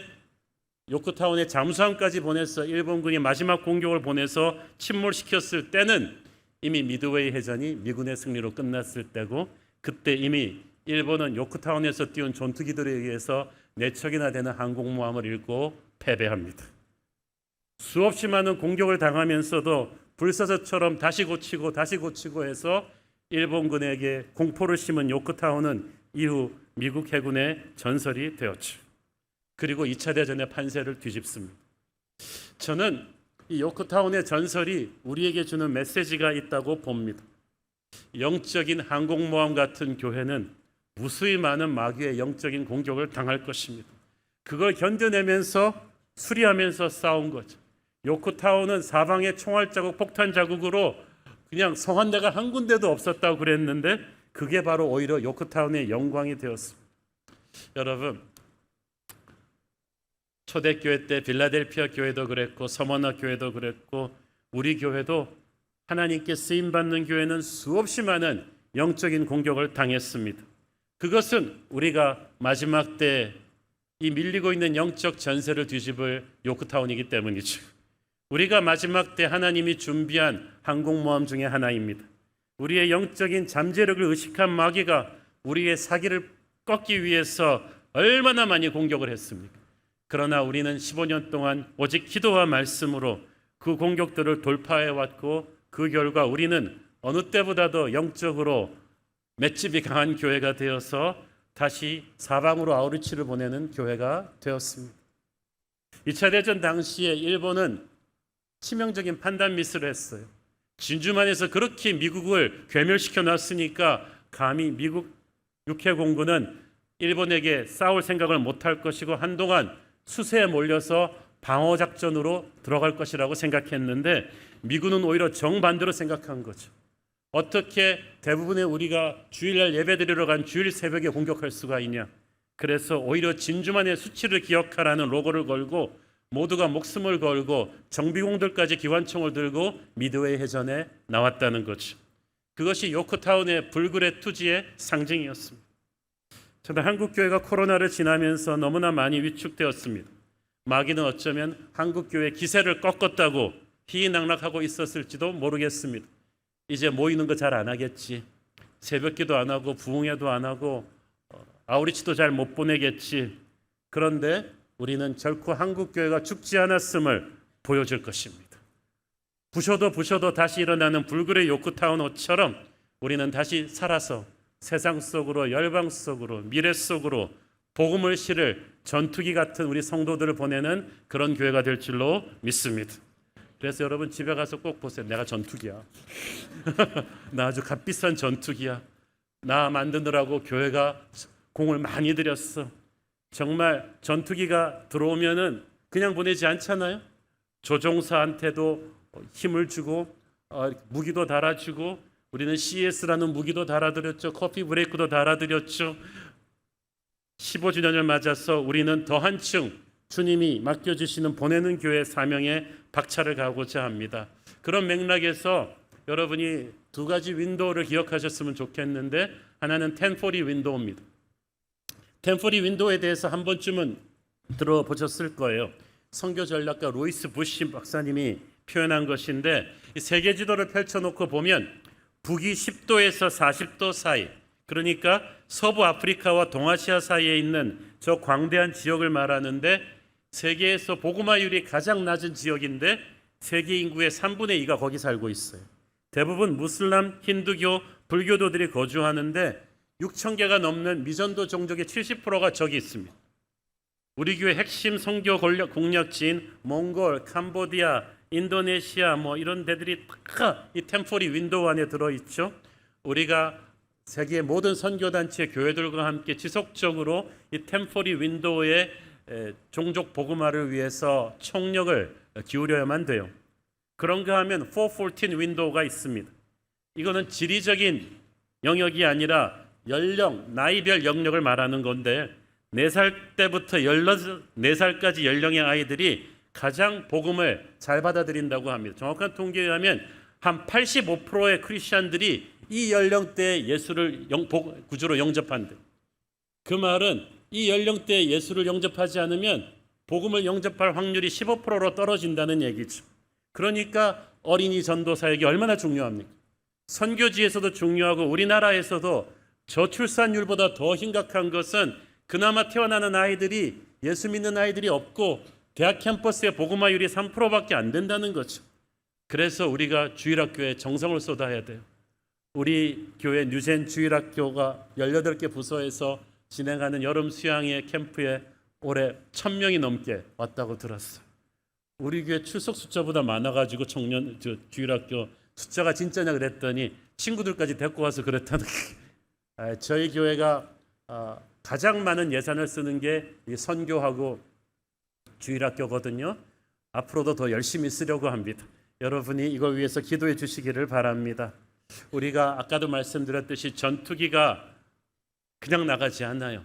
요크타운에 잠수함까지 보내서 일본군이 마지막 공격을 보내서 침몰시켰을 때는 이미 미드웨이 해전이 미군의 승리로 끝났을 때고 그때 이미 일본은 요크타운에서 띄운 전투기들에 의해서 4척이나 되는 항공모함을 잃고 패배합니다. 수없이 많은 공격을 당하면서도 불사조처럼 다시 고치고 해서 일본군에게 공포를 심은 요크타운은 이후 미국 해군의 전설이 되었죠. 그리고 2차 대전의 판세를 뒤집습니다. 저는 이 요크타운의 전설이 우리에게 주는 메시지가 있다고 봅니다. 영적인 항공모함 같은 교회는 무수히 많은 마귀의 영적인 공격을 당할 것입니다. 그걸 견뎌내면서 수리하면서 싸운 거죠. 요크타운은 사방에 총알 자국, 폭탄 자국으로 그냥 성 한 대가 한 군데도 없었다고 그랬는데 그게 바로 오히려 요크타운의 영광이 되었습니다. 여러분, 초대교회 때 빌라델피아 교회도 그랬고 서머나 교회도 그랬고 우리 교회도 하나님께 쓰임받는 교회는 수없이 많은 영적인 공격을 당했습니다. 그것은 우리가 마지막 때 이 밀리고 있는 영적 전세를 뒤집을 요크타운이기 때문이죠. 우리가 마지막 때 하나님이 준비한 항공모함 중에 하나입니다. 우리의 영적인 잠재력을 의식한 마귀가 우리의 사기를 꺾기 위해서 얼마나 많이 공격을 했습니까? 그러나 우리는 15년 동안 오직 기도와 말씀으로 그 공격들을 돌파해 왔고 그 결과 우리는 어느 때보다도 영적으로 맷집이 강한 교회가 되어서 다시 사방으로 아우리치를 보내는 교회가 되었습니다. 2차 대전 당시에 일본은 치명적인 판단 미스를 했어요. 진주만에서 그렇게 미국을 괴멸시켜 놨으니까 감히 미국 육해공군은 일본에게 싸울 생각을 못할 것이고 한동안 수세에 몰려서 방어작전으로 들어갈 것이라고 생각했는데 미군은 오히려 정반대로 생각한 거죠. 어떻게 대부분의 우리가 주일날 예배드리러 간 주일 새벽에 공격할 수가 있냐. 그래서 오히려 진주만의 수치를 기억하라는 로고를 걸고 모두가 목숨을 걸고 정비공들까지 기관총을 들고 미드웨이 해전에 나왔다는 거죠. 그것이 요크타운의 불굴의 투지의 상징이었습니다. 저는 한국교회가 코로나를 지나면서 너무나 많이 위축되었습니다. 마귀는 어쩌면 한국교회 기세를 꺾었다고 희희낙락하고 있었을지도 모르겠습니다. 이제 모이는 거 잘 안 하겠지. 새벽기도 안 하고 부흥회도 안 하고 아우리치도 잘 못 보내겠지. 그런데 우리는 결코 한국교회가 죽지 않았음을 보여줄 것입니다. 부셔도 다시 일어나는 불굴의 요크타운호처럼 우리는 다시 살아서 세상 속으로 열방 속으로 미래 속으로 복음을 실을 전투기 같은 우리 성도들을 보내는 그런 교회가 될 줄로 믿습니다. 그래서 여러분 집에 가서 꼭 보세요. 내가 전투기야. 나 아주 값비싼 전투기야. 나 만드느라고 교회가 공을 많이 들였어. 정말 전투기가 들어오면은 그냥 보내지 않잖아요. 조종사한테도 힘을 주고 무기도 달아주고 우리는 CS라는 무기도 달아드렸죠. 커피 브레이크도 달아드렸죠. 15주년을 맞아서 우리는 더 한층 주님이 맡겨주시는 보내는 교회 사명에 박차를 가고자 합니다. 그런 맥락에서 여러분이 2가지 윈도우를 기억하셨으면 좋겠는데 하나는 1040 윈도우입니다. 템포리 윈도우에 대해서 한 번쯤은 들어보셨을 거예요. 선교 전략가 로이스 부시 박사님이 표현한 것인데, 이 세계 지도를 펼쳐놓고 보면 북이 10도에서 40도 사이, 그러니까 서부 아프리카와 동아시아 사이에 있는 저 광대한 지역을 말하는데, 세계에서 복음화율이 가장 낮은 지역인데 세계 인구의 3분의 2가 거기 살고 있어요. 대부분 무슬람, 힌두교, 불교도들이 거주하는데 6,000개가 넘는 미전도 종족의 70%가 저기 있습니다. 우리 교회 핵심 선교 공략지인 몽골, 캄보디아, 인도네시아 뭐 이런 데들이 다 이 템포리 윈도우 안에 들어있죠. 우리가 세계 모든 선교단체 교회들과 함께 지속적으로 이 템포리 윈도우의 종족 복음화를 위해서 총력을 기울여야만 돼요. 그런가 하면 414 윈도우가 있습니다. 이거는 지리적인 영역이 아니라 연령, 나이별 영역을 말하는 건데 4살 때부터 14살까지 연령의 아이들이 가장 복음을 잘 받아들인다고 합니다. 정확한 통계에 의하면 한 85%의 크리스천들이 이 연령대에 예수를 구주로 영접한대. 그 말은 이 연령대에 예수를 영접하지 않으면 복음을 영접할 확률이 15%로 떨어진다는 얘기죠. 그러니까 어린이 전도 사역이 얼마나 중요합니까? 선교지에서도 중요하고 우리나라에서도 저출산율보다 더 심각한 것은 그나마 태어나는 아이들이 예수 믿는 아이들이 없고 대학 캠퍼스의 복음화율이 3%밖에 안 된다는 거죠. 그래서 우리가 주일학교에 정성을 쏟아야 돼요. 우리 교회 뉴젠 주일학교가 18개 부서에서 진행하는 여름 수양회 캠프에 올해 1,000명이 넘게 왔다고 들었어요. 우리 교회 출석 숫자보다 많아가지고 청년 주일학교 숫자가 진짜냐 그랬더니 친구들까지 데리고 와서 그랬다는 저희 교회가 가장 많은 예산을 쓰는 게 선교하고 주일학교거든요. 앞으로도 더 열심히 쓰려고 합니다. 여러분이 이걸 위해서 기도해 주시기를 바랍니다. 우리가 아까도 말씀드렸듯이 전투기가 그냥 나가지 않아요.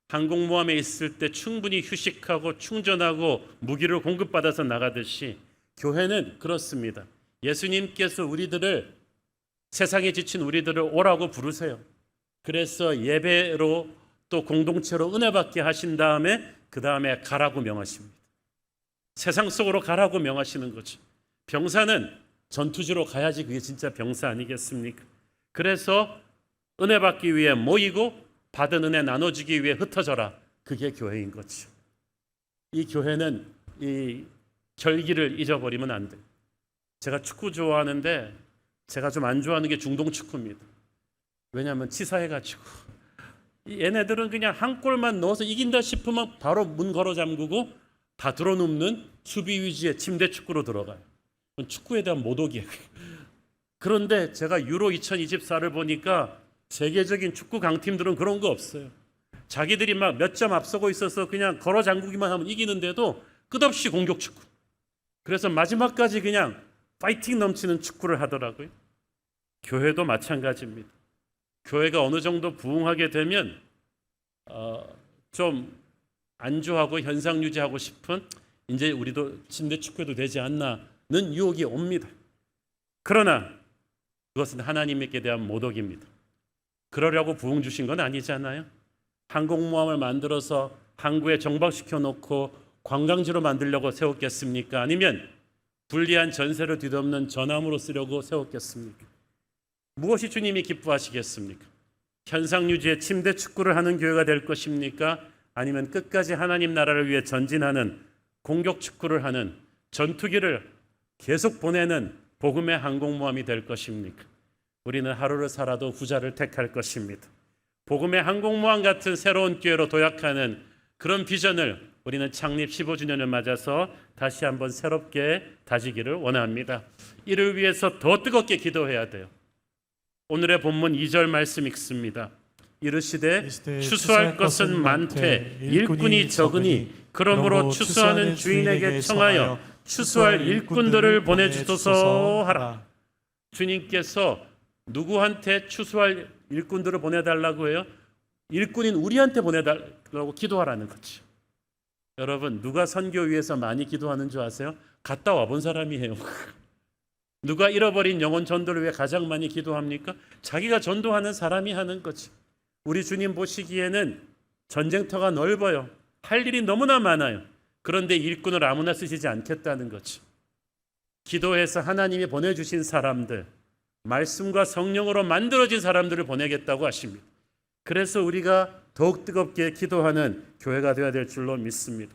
항공모함에 있을 때 충분히 휴식하고 충전하고 무기를 공급받아서 나가듯이 교회는 그렇습니다. 예수님께서 우리들을 세상에 지친 우리들을 오라고 부르세요. 그래서 예배로 또 공동체로 은혜 받게 하신 다음에 그 다음에 가라고 명하십니다. 세상 속으로 가라고 명하시는 거죠. 병사는 전투지로 가야지 그게 진짜 병사 아니겠습니까? 그래서 은혜 받기 위해 모이고 받은 은혜 나눠주기 위해 흩어져라. 그게 교회인 거죠. 이 교회는 이 결기를 잊어버리면 안 돼요. 제가 축구 좋아하는데 제가 좀 안 좋아하는 게 중동 축구입니다. 왜냐하면 치사해가지고 얘네들은 그냥 한 골만 넣어서 이긴다 싶으면 바로 문 걸어 잠그고 다 들어눕는 수비 위주의 침대 축구로 들어가요. 축구에 대한 모독이에요. 그런데 제가 유로 2024를 보니까 세계적인 축구 강팀들은 그런 거 없어요. 자기들이 막 몇 점 앞서고 있어서 그냥 걸어 잠그기만 하면 이기는데도 끝없이 공격 축구. 그래서 마지막까지 그냥 파이팅 넘치는 축구를 하더라고요. 교회도 마찬가지입니다. 교회가 어느 정도 부흥하게 되면 좀 안주하고 현상 유지하고 싶은 이제 우리도 침대 축구도 되지 않나는 유혹이 옵니다. 그러나 그것은 하나님께 대한 모독입니다. 그러려고 부흥 주신 건 아니잖아요. 항공모함을 만들어서 항구에 정박시켜 놓고 관광지로 만들려고 세웠겠습니까? 아니면 불리한 전세를 뒤덮는 전함으로 쓰려고 세웠겠습니까? 무엇이 주님이 기뻐하시겠습니까? 현상 유지의 침대 축구를 하는 교회가 될 것입니까? 아니면 끝까지 하나님 나라를 위해 전진하는 공격 축구를 하는 전투기를 계속 보내는 복음의 항공모함이 될 것입니까? 우리는 하루를 살아도 후자를 택할 것입니다. 복음의 항공모함 같은 새로운 교회로 도약하는 그런 비전을 우리는 창립 15주년을 맞아서 다시 한번 새롭게 다지기를 원합니다. 이를 위해서 더 뜨겁게 기도해야 돼요. 오늘의 본문 2절 말씀 읽습니다. 이르시되 추수할 것은 많되 일꾼이 적으니 그러므로 추수하는 주인에게 청하여 추수할 일꾼들을 보내주소서 하라. 주님께서 누구한테 추수할 일꾼들을 보내달라고 해요? 일꾼인 우리한테 보내달라고 기도하라는 거죠. 여러분, 누가 선교 위해서 많이 기도하는 줄 아세요? 갔다 와본 사람이에요. 누가 잃어버린 영혼 전도를 위해 가장 많이 기도합니까? 자기가 전도하는 사람이 하는 거죠. 우리 주님 보시기에는 전쟁터가 넓어요. 할 일이 너무나 많아요. 그런데 일꾼을 아무나 쓰시지 않겠다는 거죠. 기도해서 하나님이 보내주신 사람들, 말씀과 성령으로 만들어진 사람들을 보내겠다고 하십니다. 그래서 우리가 더욱 뜨겁게 기도하는 교회가 되어야 될 줄로 믿습니다.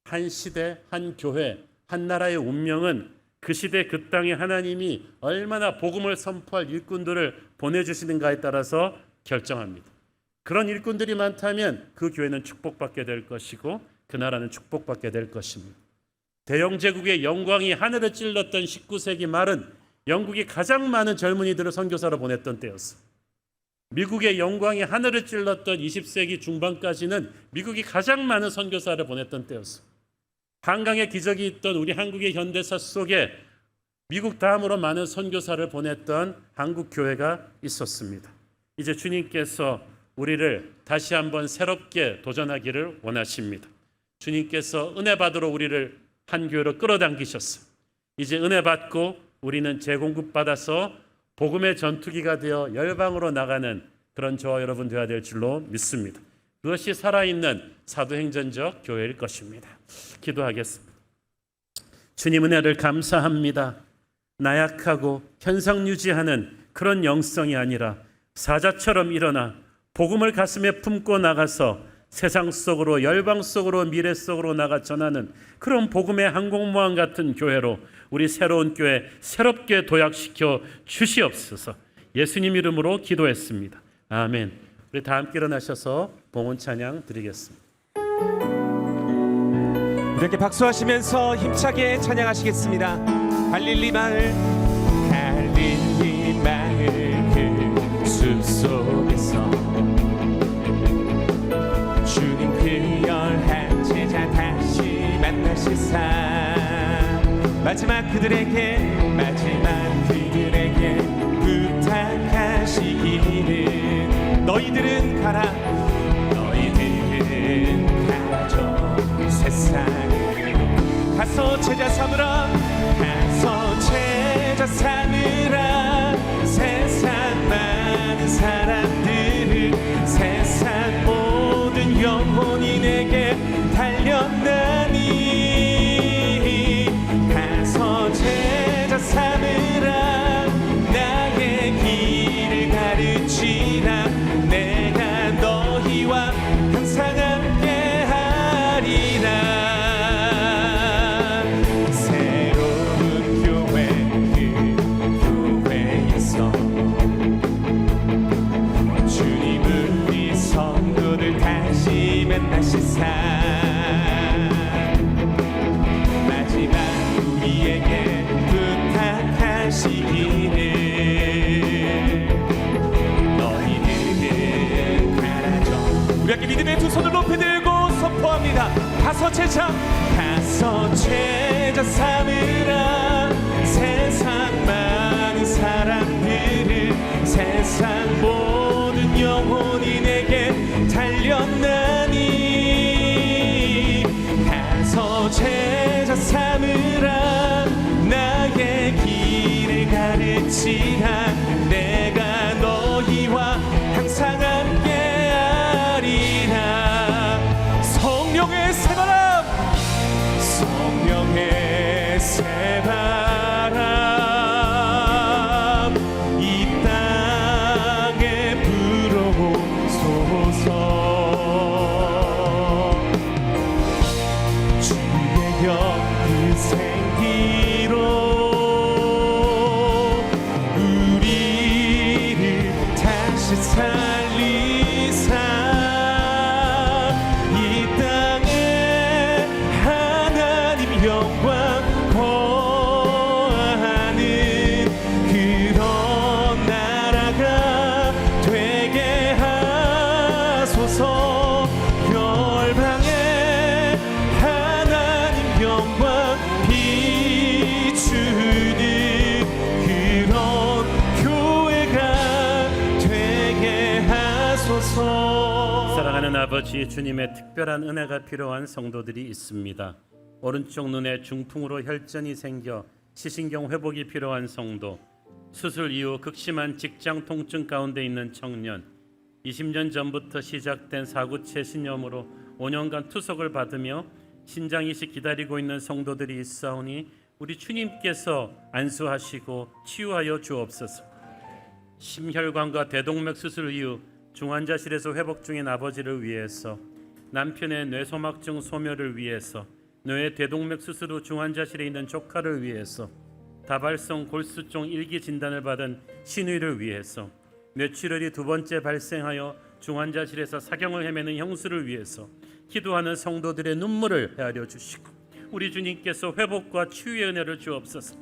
한 시대, 한 교회, 한 나라의 운명은 그 시대 그 땅에 하나님이 얼마나 복음을 선포할 일꾼들을 보내주시는가에 따라서 결정합니다. 그런 일꾼들이 많다면 그 교회는 축복받게 될 것이고 그 나라는 축복받게 될 것입니다. 대영제국의 영광이 하늘을 찔렀던 19세기 말은 영국이 가장 많은 젊은이들을 선교사로 보냈던 때였어요. 미국의 영광이 하늘을 찔렀던 20세기 중반까지는 미국이 가장 많은 선교사를 보냈던 때였어요. 한강의 기적이 있던 우리 한국의 현대사 속에 미국 다음으로 많은 선교사를 보냈던 한국 교회가 있었습니다. 이제 주님께서 우리를 다시 한번 새롭게 도전하기를 원하십니다. 주님께서 은혜 받으러 우리를 한 교회로 끌어당기셨어요. 이제 은혜 받고 우리는 재공급받아서 복음의 전투기가 되어 열방으로 나가는 그런 저와 여러분 되어야 될 줄로 믿습니다. 그것이 살아있는 사도행전적 교회일 것입니다. 기도하겠습니다. 주님 은혜를 감사합니다. 나약하고 현상 유지하는 그런 영성이 아니라 사자처럼 일어나 복음을 가슴에 품고 나가서 세상 속으로 열방 속으로 미래 속으로 나가 전하는 그런 복음의 항공모함 같은 교회로 우리 새로운 교회 새롭게 도약시켜 주시옵소서. 예수님 이름으로 기도했습니다. 아멘. 우리 다 함께 일어나셔서 봉헌 찬양 드리겠습니다. 이렇게 박수하시면서 힘차게 찬양하시겠습니다. 갈릴리 마을 그 숲속에서 주님 그 열한 제자 다시 만나시사 마지막 그들에게 부탁하시기를 너희들은 가라 세상을 가서 제자 삼으라 세상 많은 사람들을 세상 모든 영혼이 내게 달렸나니 가서 제자 삼으라 나의 길을 가르치라 내가 너희와 항상 함께 하리라. 새로운 교회 그 교회에서 주님 우리 성도들 다시 만나시사 마지막 우리에게 부탁하시기를 너희들은 가라죠. 우리 함께 믿음의 두 손을 높이 들고 선포합니다. 가서 제자 삼으라 세상 많은 사람들을 세상 모든 영혼이 내게 달렸나니 가서 제자 삼으라 나의 길을 가르치라 내가 너희와 항상 함께 하리라. 성령의 새바람 성령의 새바람 이 땅에 불어오소서 주의 영이 생기로 우리를 다시 살리사 이 땅에 하나님 영광 거하는 그런 나라가 되게 하소서. 열방에 하나님 영광 비추는 그런 교회가 되게 하소서. 사랑하는 아버지, 주님의 특별한 은혜가 필요한 성도들이 있습니다. 오른쪽 눈에 중풍으로 혈전이 생겨 시신경 회복이 필요한 성도, 수술 이후 극심한 직장 통증 가운데 있는 청년, 20년 전부터 시작된 사구체 신념으로 5년간 투석을 받으며 신장이식 기다리고 있는 성도들이 있사오니 우리 주님께서 안수하시고 치유하여 주옵소서. 심혈관과 대동맥 수술 이후 중환자실에서 회복 중인 아버지를 위해서, 남편의 뇌소막증 소멸을 위해서, 뇌 대동맥 수술 후 중환자실에 있는 조카를 위해서, 다발성 골수종 1기 진단을 받은 신우이를 위해서, 뇌출혈이 2번째 발생하여 중환자실에서 사경을 헤매는 형수를 위해서 기도하는 성도들의 눈물을 헤아려 주시고, 우리 주님께서 회복과 치유의 은혜를 주옵소서.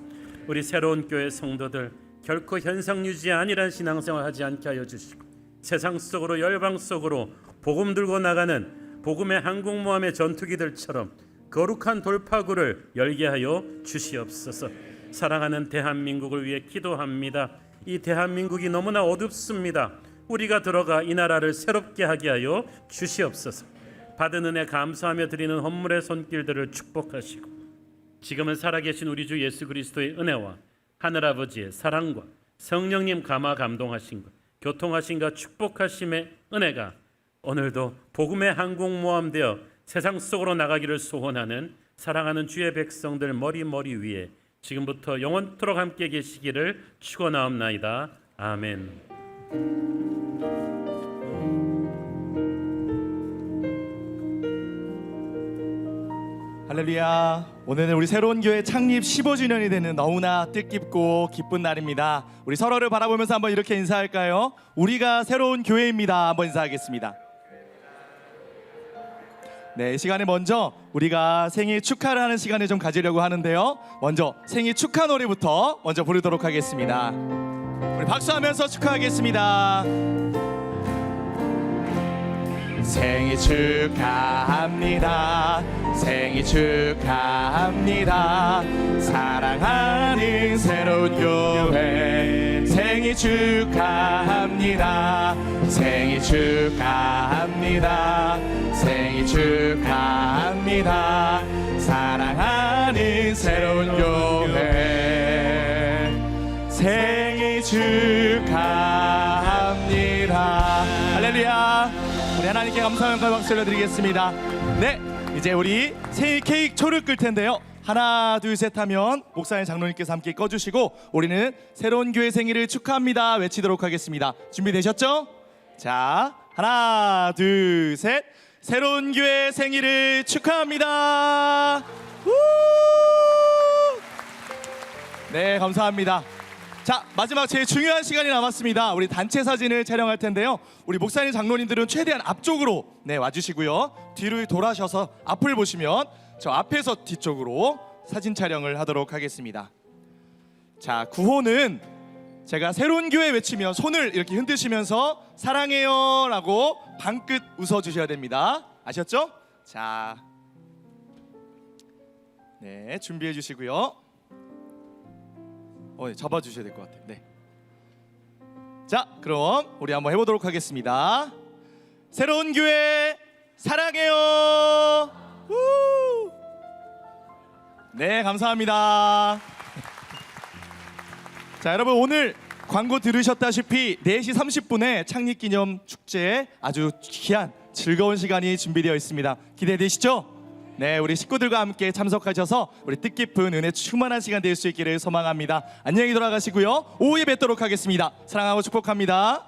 우리 새로운 교회 성도들 결코 현상 유지 아니란 신앙생활 하지 않게 하여 주시고, 세상 속으로 열방 속으로 복음 들고 나가는 복음의 항공모함의 전투기들처럼 거룩한 돌파구를 열게 하여 주시옵소서. 사랑하는 대한민국을 위해 기도합니다. 이 대한민국이 너무나 어둡습니다. 우리가 들어가 이 나라를 새롭게 하게 하여 주시옵소서. 받은 은혜 감사하며 드리는 헌물의 손길들을 축복하시고, 지금은 살아계신 우리 주 예수 그리스도의 은혜와 하늘아버지의 사랑과 성령님 감화 감동하심과 교통하심과 축복하심의 은혜가 오늘도 복음의 항공모함 되어 세상 속으로 나가기를 소원하는 사랑하는 주의 백성들 머리 위에 지금부터 영원토록 함께 계시기를 축원하옵나이다. 아멘. 할렐루야. 오늘은 우리 새로운 교회 창립 15주년이 되는 너무나 뜻깊고 기쁜 날입니다. 우리 서로를 바라보면서 한번 이렇게 인사할까요? 우리가 새로운 교회입니다. 한번 인사하겠습니다. 네, 이 시간에 먼저 우리가 생일 축하를 하는 시간을 좀 가지려고 하는데요. 먼저 생일 축하 노래부터 먼저 부르도록 하겠습니다. 우리 박수하면서 축하하겠습니다. 생일 축하합니다. 생일 축하합니다. 사랑하는 새로운 교회 생일 축하합니다. 생일 축하합니다. 생일 축하합니다. 사랑하는 새로운 교회 생일 축하합니다. 할렐루야. 우리 하나님께 감사함과 박수를 드리겠습니다. 네, 이제 우리 생일 케이크 초를 끌 텐데요. 하나 둘 셋 하면 목사님 장로님께서 함께 꺼주시고 우리는 새로운 교회 생일을 축하합니다 외치도록 하겠습니다. 준비되셨죠? 자, 하나 둘 셋. 새로운 교회 생일을 축하합니다. 네, 감사합니다. 자, 마지막 제일 중요한 시간이 남았습니다. 우리 단체 사진을 촬영할 텐데요. 우리 목사님 장로님들은 최대한 앞쪽으로 와주시고요. 뒤로 돌아셔서 앞을 보시면 저 앞에서 뒤쪽으로 사진 촬영을 하도록 하겠습니다. 자, 구호는 제가 새로운 교회 외치면 손을 이렇게 흔드시면서 사랑해요 라고 방긋 웃어주셔야 됩니다. 아셨죠? 자, 네, 준비해 주시고요. 네, 잡아주셔야 될 것 같아요. 네. 자, 그럼 우리 한번 해보도록 하겠습니다. 새로운 교회 사랑해요. 네, 감사합니다. 자, 여러분 오늘 광고 들으셨다시피 4시 30분에 창립기념 축제 아주 귀한 즐거운 시간이 준비되어 있습니다. 기대되시죠? 네, 우리 식구들과 함께 참석하셔서 우리 뜻깊은 은혜 충만한 시간 될 수 있기를 소망합니다. 안녕히 돌아가시고요. 오후에 뵙도록 하겠습니다. 사랑하고 축복합니다.